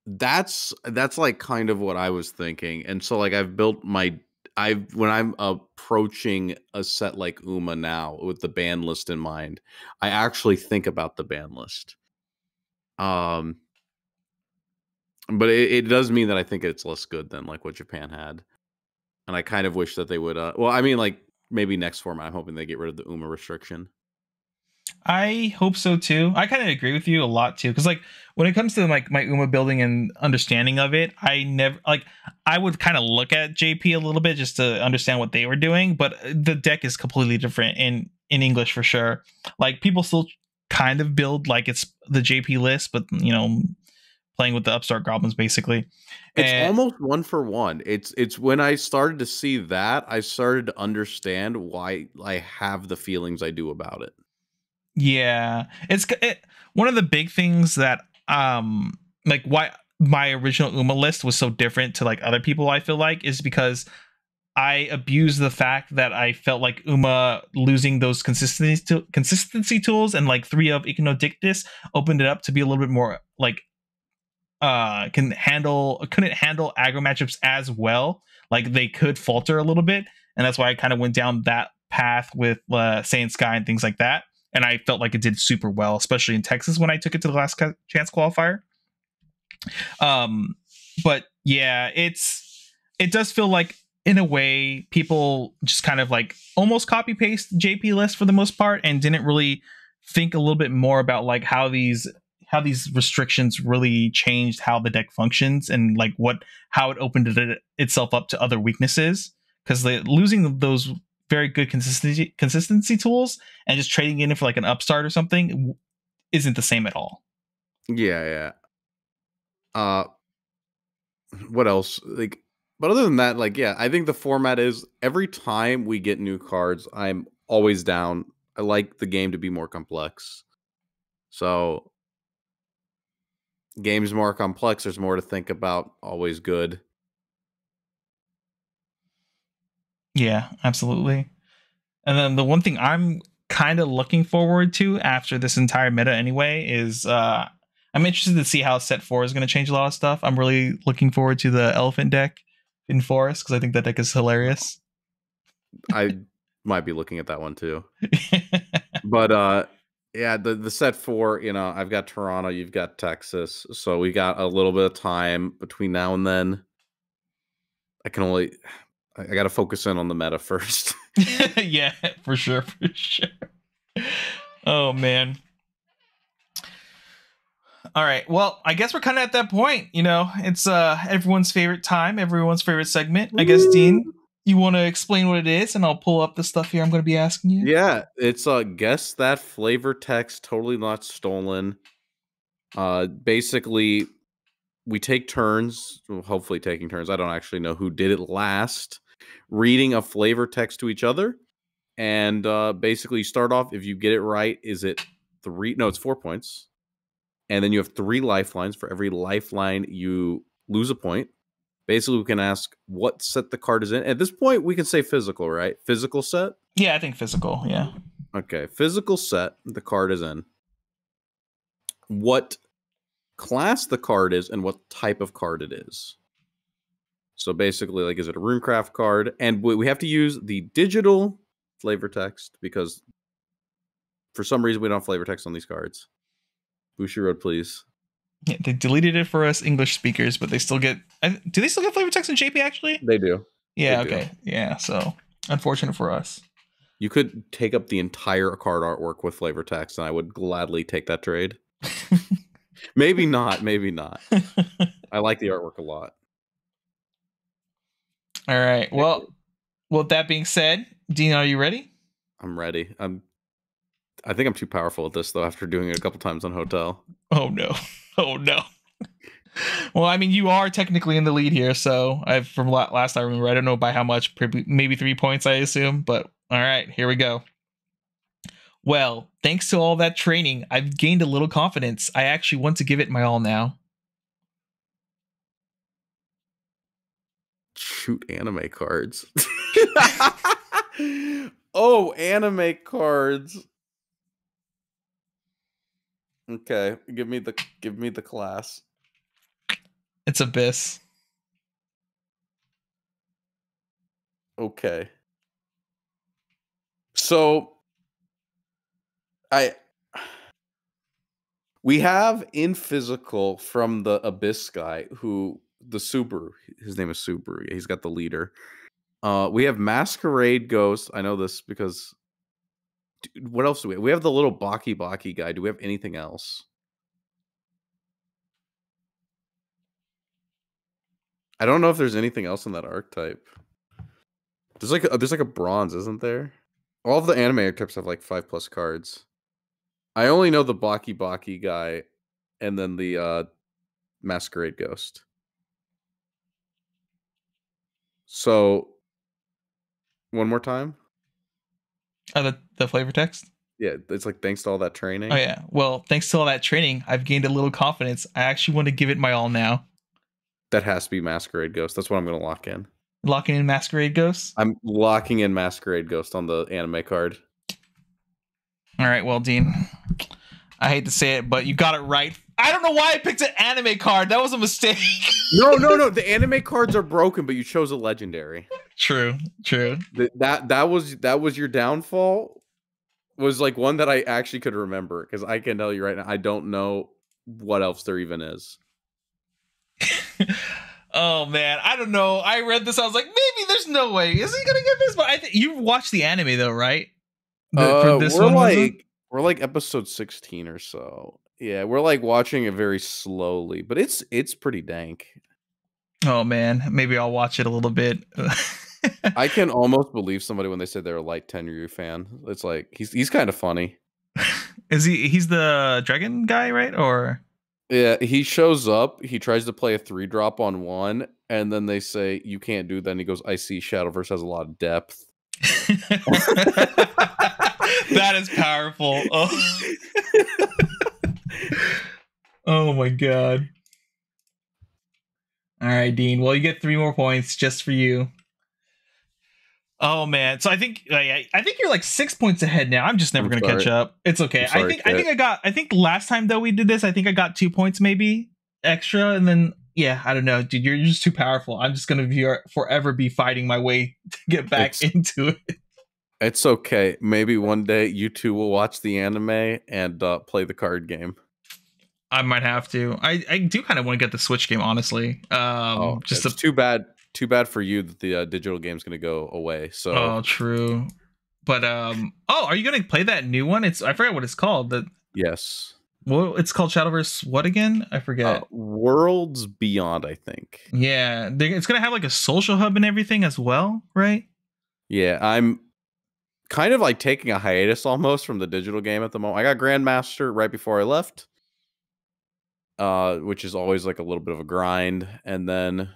that's like kind of what I was thinking. And so like when I'm approaching a set like Uma now with the ban list in mind, I actually think about the ban list. But it does mean that I think it's less good than like what Japan had. And I kind of wish that they would well, I mean, like, maybe next format I'm hoping they get rid of the Uma restriction. I hope so too. I kind of agree with you a lot too, because like when it comes to like my Uma building and understanding of it, I would kind of look at JP a little bit just to understand what they were doing, but the deck is completely different in English for sure. Like people still kind of build like it's the JP list, but playing with the upstart goblins basically. It's almost 1 for 1. It's when I started to see that, I started to understand why I have the feelings I do about it. Yeah, one of the big things that like why my original Uma list was so different to like other people, I feel like, is because I abused the fact that I felt like Uma losing those consistency tools and like 3 of Iconodictus opened it up to be a little bit more like couldn't handle aggro matchups as well. Like they could falter a little bit, and that's why I kind of went down that path with Saiyan Sky and things like that. and I felt like it did super well, especially in Texas when I took it to the last chance qualifier. But yeah, it does feel like in a way people just kind of like almost copy paste JP list for the most part and didn't really think a little bit more about like how these restrictions really changed how the deck functions and like how it opened itself up to other weaknesses, because losing those very good consistency tools and just trading in for like an upstart or something isn't the same at all. Yeah. What else? Like, but other than that, like, yeah, I think the format is every time we get new cards, I'm always down. I like the game to be more complex. So, games more complex, there's more to think about, always good. Yeah, absolutely. And then the one thing I'm kind of looking forward to after this entire meta anyway is I'm interested to see how set 4 is going to change a lot of stuff. I'm really looking forward to the elephant deck in Forest because I think that deck is hilarious. I might be looking at that one too. But yeah, the set 4, you know, I've got Toronto, you've got Texas, so we got a little bit of time between now and then. I got to focus in on the meta first. Yeah, for sure. Oh man. All right. Well, I guess we're kind of at that point. You know, it's everyone's favorite time, everyone's favorite segment. I guess, Dean, you want to explain what it is, and I'll pull up the stuff here I'm going to be asking you. Yeah, it's guess that flavor text totally not stolen. Basically, we take turns, hopefully taking turns. I don't actually know who did it last, reading a flavor text to each other. And basically, start off, if you get it right, is it 3? No, it's 4 points. And then you have 3 lifelines. For every lifeline, you lose a point. Basically, we can ask what set the card is in. At this point, we can say physical, right? Physical set? Yeah, I think physical, yeah. Okay, physical set the card is in. What class the card is and what type of card it is. So basically, like, is it a Runecraft card? And we have to use the digital flavor text because for some reason we don't have flavor text on these cards. Bushiroad, please. Yeah, they deleted it for us English speakers, but they still get. Do they still get flavor text in JP actually? They do. Yeah. They do. Okay. Yeah. So unfortunate for us. You could take up the entire card artwork with flavor text, and I would gladly take that trade. Maybe not. Maybe not. I like the artwork a lot. All right. Well, with that being said, Dean, are you ready? I'm ready. I think I'm too powerful at this though. After doing it a couple times on Hotel. Oh no! Oh no! Well, I mean, you are technically in the lead here. So from last I remember, I don't know by how much, maybe 3 points, I assume. But all right, here we go. Well, thanks to all that training, I've gained a little confidence. I actually want to give it my all now. Shoot, anime cards. Oh, anime cards. Okay, give me the class. It's Abyss. Okay. So we have in physical from the Abyss guy who the Subaru, his name is Subaru. He's got the leader. We have Masquerade Ghost. I know this because dude, what else do we have? We have the little Baki guy. Do we have anything else? I don't know if there's anything else in that archetype. There's like a bronze, isn't there? All of the anime archetypes have like 5+ cards. I only know the Baki guy and then the Masquerade Ghost. So one more time. The flavor text? Yeah, it's like thanks to all that training. Oh yeah. Well, thanks to all that training, I've gained a little confidence. I actually want to give it my all now. That has to be Masquerade Ghost. That's what I'm going to lock in. Locking in Masquerade Ghost? I'm locking in Masquerade Ghost on the anime card. All right, well, Dean, I hate to say it, but you got it right. I don't know why I picked an anime card. That was a mistake. No. The anime cards are broken, but you chose a legendary. True. That was your downfall. was like one that I actually could remember because I can tell you right now, I don't know what else there even is. Oh man, I don't know. I read this. I was like, maybe there's no way. Is he gonna get this? But I think you've watched the anime though, right? For this We're one, was it? like episode 16 or so. Yeah, we're like watching it very slowly, but it's pretty dank. Oh man, maybe I'll watch it a little bit. I can almost believe somebody when they say they're a light Tenryu fan. It's like he's kind of funny. Is he? He's the dragon guy, right? Or Yeah, he shows up, he tries to play a 3-drop on one, and then they say you can't do that. And he goes, I see Shadowverse has a lot of depth. that is powerful. Oh. Oh my god. All right, Dean. Well, you get 3 more points just for you. Oh man. So I think you're like 6 points ahead now. I'm just never going to catch up. It's okay. I think last time though we did this, I think I got 2 points maybe extra, and then yeah, I don't know, dude. You're just too powerful. I'm just going to forever be fighting my way to get back into it. It's okay. Maybe one day you two will watch the anime and play the card game. I might have to. I do kind of want to get the Switch game, honestly. It's too bad. Too bad for you that the digital game's going to go away. So. Oh, true. But are you going to play that new one? I forget what it's called. Yes. Well, it's called Shadowverse. What again? I forget. Worlds Beyond, I think. Yeah, it's going to have like a social hub and everything as well, right? Yeah, I'm kind of like taking a hiatus almost from the digital game at the moment. I got Grandmaster right before I left, which is always like a little bit of a grind, and then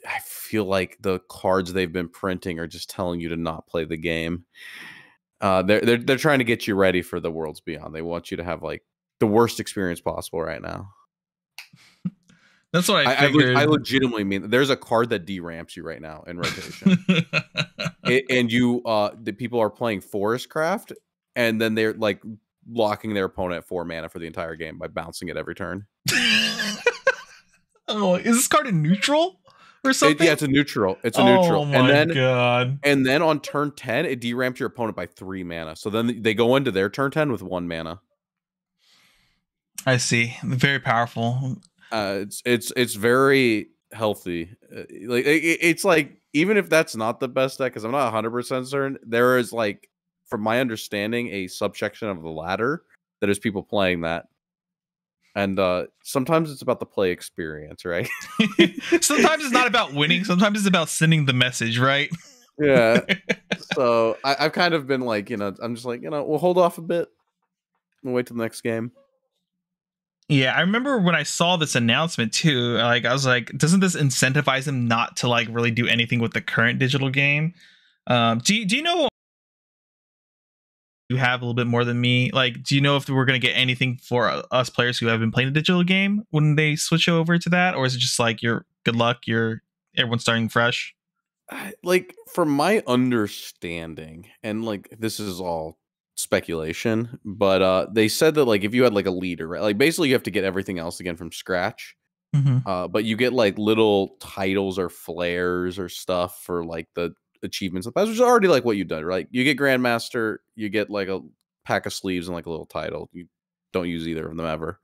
I feel like the cards they've been printing are just telling you to not play the game. They're trying to get you ready for the Worlds Beyond. They want you to have like the worst experience possible right now. That's what I figured. I legitimately mean there's a card that deramps you right now in rotation, and the people are playing Forest Craft, and then they're like locking their opponent at 4 mana for the entire game by bouncing it every turn. Oh, is this card a neutral? Or something? It's a neutral. It's a neutral. Oh my god. And then on turn 10, it deramps your opponent by 3 mana. So then they go into their turn 10 with 1 mana. I see. Very powerful. It's very healthy. It's like, even if that's not the best deck, because I'm not 100% certain, there is like, from my understanding, a subsection of the ladder that is people playing that. And sometimes it's about the play experience, right? Sometimes it's not about winning. Sometimes it's about sending the message, right? Yeah. So I've kind of been like, I'm just like, we'll hold off a bit. We'll wait till the next game. Yeah, I remember when I saw this announcement too. Like, I was like, doesn't this incentivize them not to like really do anything with the current digital game? Do you know? You have a little bit more than me. Like, do you know if we're going to get anything for us players who have been playing the digital game when they switch over to that, or is it just like you're good luck, everyone's starting fresh? Like, from my understanding, and like this is all speculation, but they said that like if you had like a leader, right, like basically you have to get everything else again from scratch. But you get like little titles or flares or stuff for like the achievements, which is already like what you've done, right? You get Grandmaster, you get like a pack of sleeves and like a little title. You don't use either of them ever.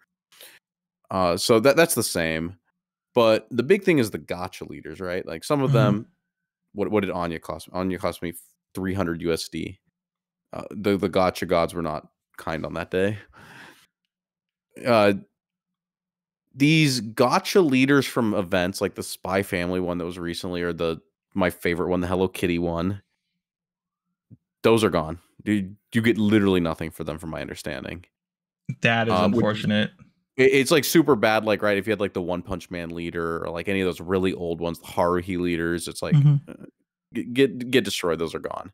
So that's the same. But the big thing is the gacha leaders, right? Like some of them, what did Anya cost? Anya cost me 300 USD. The gacha gods were not kind on that day. These gacha leaders from events like the Spy Family one that was recently, or my favorite one, the Hello Kitty one, those are gone. Dude, you get literally nothing for them, from my understanding. That is unfortunate. It's like super bad. Like, right, if you had like the One Punch Man leader or like any of those really old ones, the Haruhi leaders, it's like get destroyed. Those are gone.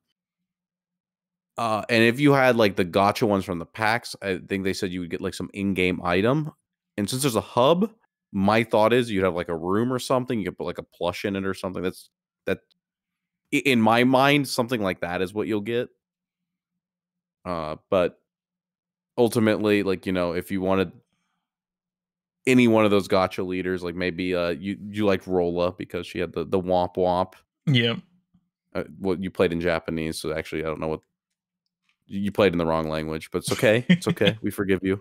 And if you had like the gacha ones from the packs, I think they said you would get like some in-game item. And since there's a hub, my thought is you'd have like a room or something. You could put like a plush in it or something. That in my mind, something like that is what you'll get. But ultimately, like, if you wanted any one of those gacha leaders, like maybe you like Rolla because she had the womp womp. Yep. What you played in Japanese, so actually I don't know what You played in the wrong language, but it's okay. It's okay. We forgive you.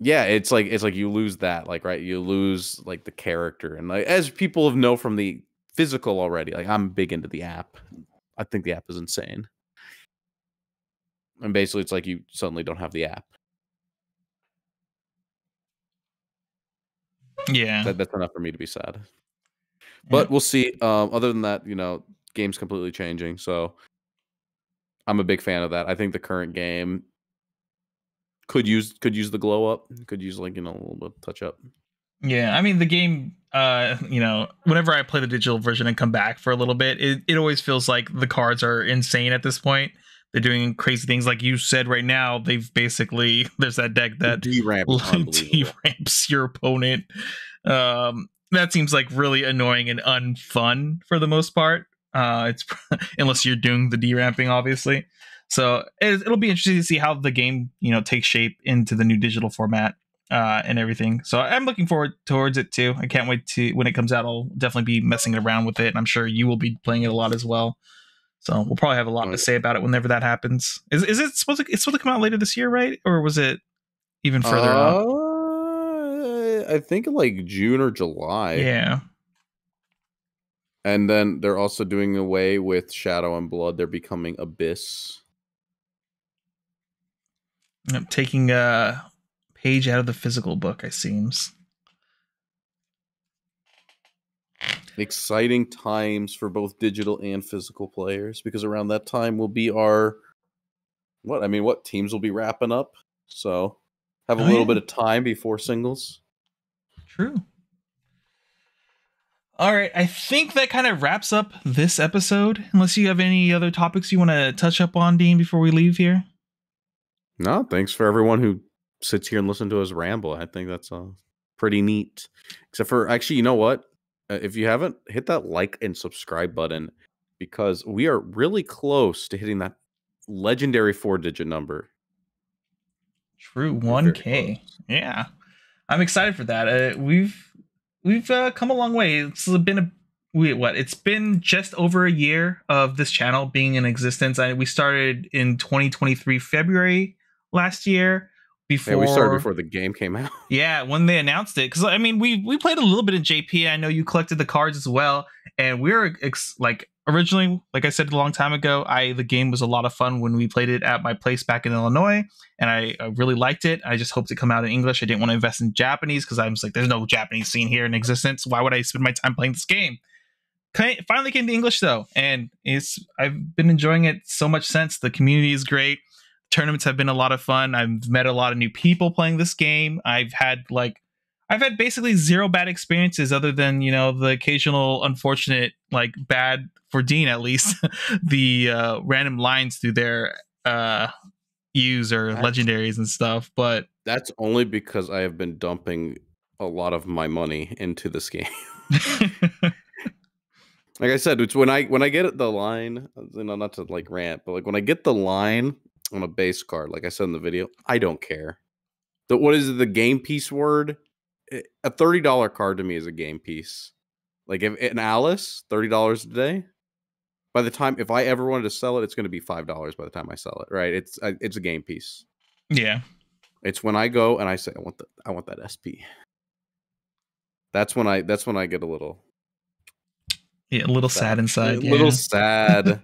Yeah, it's like you lose that, like, right? You lose like the character, and like as people know from the physical already, like I'm big into the app. I think the app is insane. And basically it's like you suddenly don't have the app. Yeah. That's enough for me to be sad. Yeah. But we'll see. Other than that, game's completely changing, so I'm a big fan of that. I think the current game could use the glow up, could use like, a little bit of touch up. Yeah, I mean the game. Whenever I play the digital version and come back for a little bit, it always feels like the cards are insane at this point. They're doing crazy things, like you said. Right now, they've basically there's that deck The that D-ramp is unbelievable. ramps your opponent. That seems like really annoying and unfun for the most part. It's unless you're doing the D-ramping, obviously. So it'll be interesting to see how the game takes shape into the new digital format and everything. So I'm looking forward towards it too. I can't wait to when it comes out. I'll definitely be messing around with it, and I'm sure you will be playing it a lot as well. So we'll probably have a lot to say about it whenever that happens. Is it supposed to come out later this year, right? Or was it even further out? I think like June or July. Yeah. And then they're also doing away with Shadow and Blood. They're becoming Abyss. I'm taking a page out of the physical book, it seems. Exciting times for both digital and physical players, because around that time will be our what teams will be wrapping up. So have a little bit of time before singles. True. All right, I think that kind of wraps up this episode. Unless you have any other topics you want to touch up on, Dean, before we leave here. No, thanks for everyone who sits here and listen to us ramble. I think that's pretty neat. Except for, actually, you know what? If you haven't, hit that like and subscribe button, because we are really close to hitting that legendary 4-digit number. True, We're very 1K. close. Yeah, I'm excited for that. We've come a long way. It's been it's been just over a year of this channel being in existence. We started in 2023 February last year. Yeah, we started before the game came out. Yeah, when they announced it, because I mean, we played a little bit in JP. I know you collected the cards as well, and we were like originally, like I said a long time ago, the game was a lot of fun when we played it at my place back in Illinois, and I really liked it. I just hoped it come out in English. I didn't want to invest in Japanese because I was like, there's no Japanese scene here in existence. Why would I spend my time playing this game? Finally came to English though, and I've been enjoying it so much since. The community is great. Tournaments have been a lot of fun. I've met a lot of new people playing this game. I've had basically zero bad experiences, other than the occasional unfortunate, like, bad for Dean at least, the random lines through their use or legendaries and stuff. But that's only because I have been dumping a lot of my money into this game. Like I said, it's when I get the line, not to like rant, but like when I get the line on a base card, like I said in the video, I don't care. What is the game piece word? A $30 card to me is a game piece. Like if an Alice, $30 a day. By the time, if I ever wanted to sell it, it's going to be $5 by the time I sell it. Right? It's a game piece. Yeah. It's when I go and I say I want that SP. That's when I get a little a little sad inside. A little sad.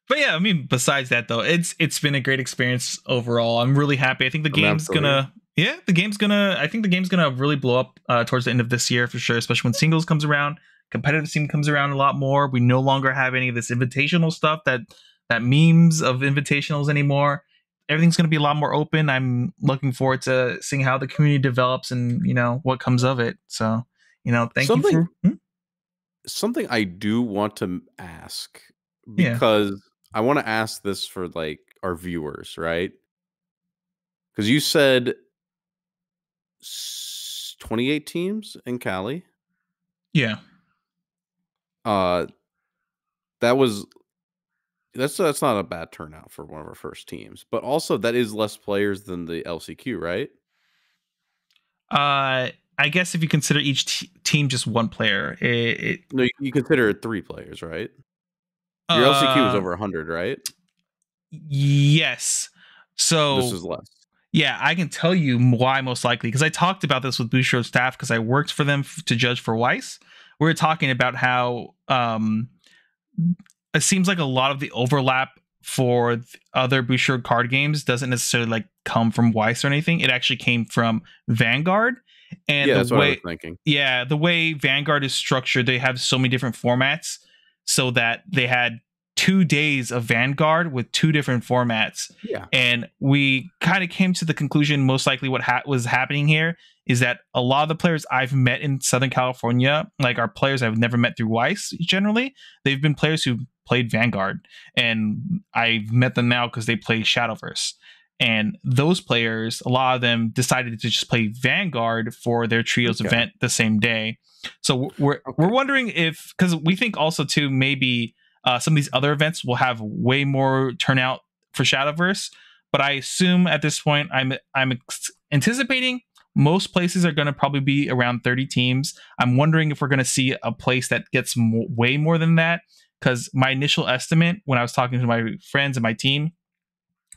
But yeah, I mean, besides that though, it's been a great experience overall. I'm really happy. I think the game's gonna really blow up towards the end of this year for sure, especially when singles comes around, competitive scene comes around a lot more. We no longer have any of this invitational stuff that memes of invitationals anymore. Everything's going to be a lot more open. I'm looking forward to seeing how the community develops and what comes of it. So, thank you for something I do want to ask, because I want to ask this for like our viewers, right? Because you said 28 teams in Cali. Yeah. That's not a bad turnout for one of our first teams, but also that is less players than the LCQ, right? I guess if you consider each team just one player, no, you consider it 3 players, right? Your LCQ was Uh, over 100, right? yes. This So is less. yeah, I can tell you why most likely because I talked about this with Bouchard staff because I worked for them to judge for Weiss. We were talking about how it seems like a lot of the overlap for other Bouchard card games doesn't necessarily like come from Weiss or anything. It actually came from Vanguard, and Yeah, the that's what I was way, thinking. yeah, the way Vanguard is structured, they have so many different formats, so that they had 2 days of Vanguard with two different formats, Yeah. and we kind of came to the conclusion most likely what was happening here is that a lot of the players I've met in Southern California, like are players I've never met through Weiss generally. They've been players who played Vanguard, and I've met them now because they play Shadowverse. And those players, a lot of them decided to just play Vanguard for their trios Okay. event the same day. So we're wondering if, because we think also too maybe some of these other events will have way more turnout for Shadowverse. But I assume at this point, I'm anticipating most places are going to probably be around 30 teams. I'm wondering if we're going to see a place that gets way more than that. Because my initial estimate when I was talking to my friends and my team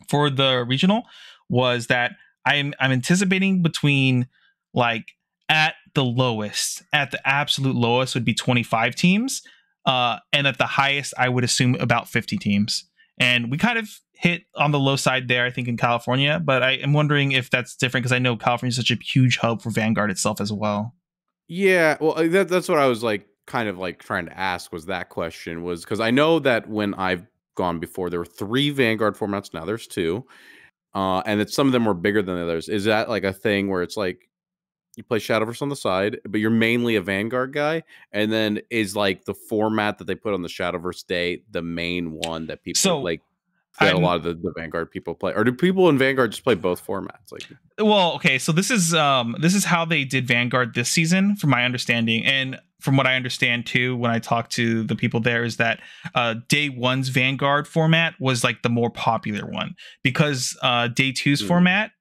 for the regional was that I'm anticipating between like at the absolute lowest would be 25 teams, and at the highest I would assume about 50 teams. And we kind of hit on the low side there, I think, in California. But I am wondering if that's different because I know California is such a huge hub for Vanguard itself as well. Yeah, well, that's what I was like, kind of like trying to ask was that question was because I know that when I've gone before, there were 3 Vanguard formats. Now there's 2, and that some of them were bigger than the others. Is that like a thing where it's like you play Shadowverse on the side, but you're mainly a Vanguard guy, and then is like the format that they put on the Shadowverse day the main one that people So like that a I'm lot of the Vanguard people play, or do people in Vanguard just play both formats? Like, Well, okay, so this is how they did Vanguard this season, from my understanding, and from what I understand too, when I talked to the people there, is that day one's Vanguard format was like the more popular one because day two's format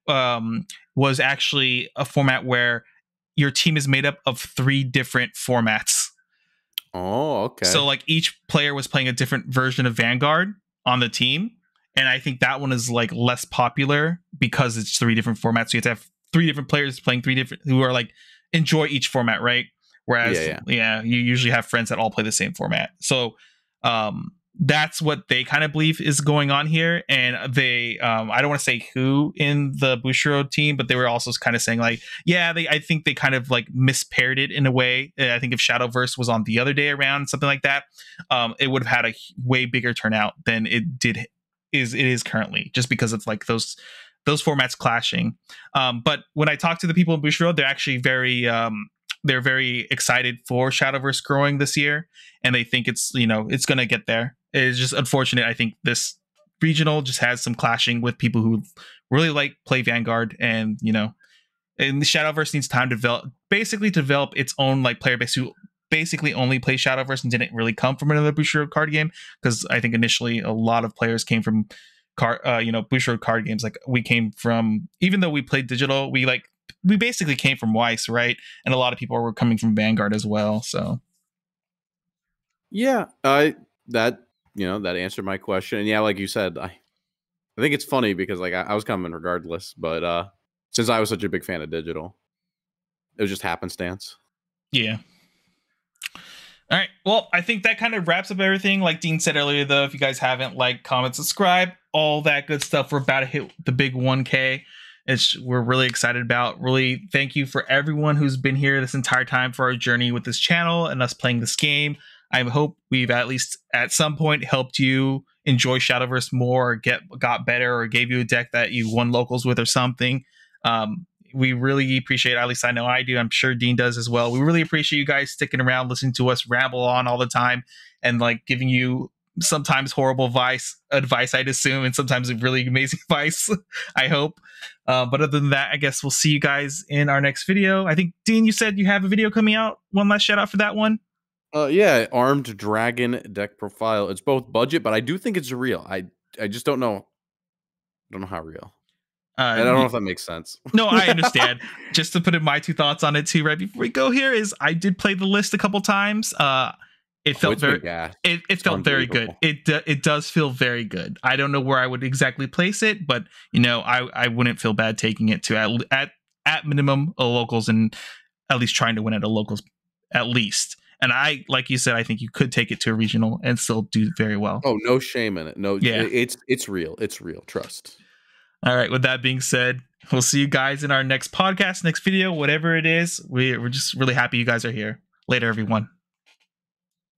was actually a format where your team is made up of 3 different formats. oh, So okay, like each player was playing a different version of Vanguard on the team. And I think that one is like less popular because it's 3 different formats. So you have to have 3 different players playing 3 different who are like enjoy each format, right? Whereas yeah. yeah, you usually have friends that all play the same format. So that's what they kind of believe is going on here. And they I don't want to say who in the Bushiro team, but they were also kind of saying like, yeah, I think they kind of like mispaired it in a way. I think if Shadowverse was on the other day around, something like that, it would have had a way bigger turnout than it is currently, just because it's like those formats clashing. But when I talk to the people in Bushiro, they're actually they're very excited for Shadowverse growing this year, and they think it's it's going to get there. It's just unfortunate. I think this regional just has some clashing with people who really like play Vanguard, and and the Shadowverse needs time to develop its own like player base who basically only play Shadowverse and didn't really come from another Bushiroad card game, because I think initially a lot of players came from Bushiroad card games. Like we came from, even though we played digital, we basically came from Weiss, right? And a lot of people were coming from Vanguard as well. So Yeah, I that that answered my question. And yeah, like you said, I think it's funny because like I was coming regardless, but since I was such a big fan of digital, it was just happenstance. yeah. All right. Well, I think that kind of wraps up everything. Like Dean said earlier, though, if you guys haven't liked, comment, subscribe, all that good stuff, we're about to hit the big 1K. We're really excited about. Really, thank you for everyone who's been here this entire time for our journey with this channel and us playing this game. I hope we've at least at some point helped you enjoy Shadowverse more, or got better, or gave you a deck that you won locals with or something. We really appreciate it. At least I know I do. I'm sure Dean does as well. We really appreciate you guys sticking around, listening to us ramble on all the time, and like giving you sometimes horrible advice, I'd assume, and sometimes really amazing advice, I hope. But other than that, I guess we'll see you guys in our next video. I think, Dean, you said you have a video coming out. One last shout out for that one. Yeah, armed dragon deck profile. It's both budget, but I do think it's real. I just don't know. I don't know how real. And I don't know if that makes sense. No, I understand. Just to put in my 2 thoughts on it too, right before we go here, is I did play the list a couple times. It felt it's been very gas. it felt very good. Unbelievable. It does feel very good. I don't know where I would exactly place it, but I wouldn't feel bad taking it to at minimum a locals and at least trying to win at a locals at least. And I, like you said, I think you could take it to a regional and still do very well. Oh, no shame in it. No, Yeah. it's real. It's real. Trust. All right. With that being said, we'll see you guys in our next podcast, next video, whatever it is. We're just really happy you guys are here. Later, everyone.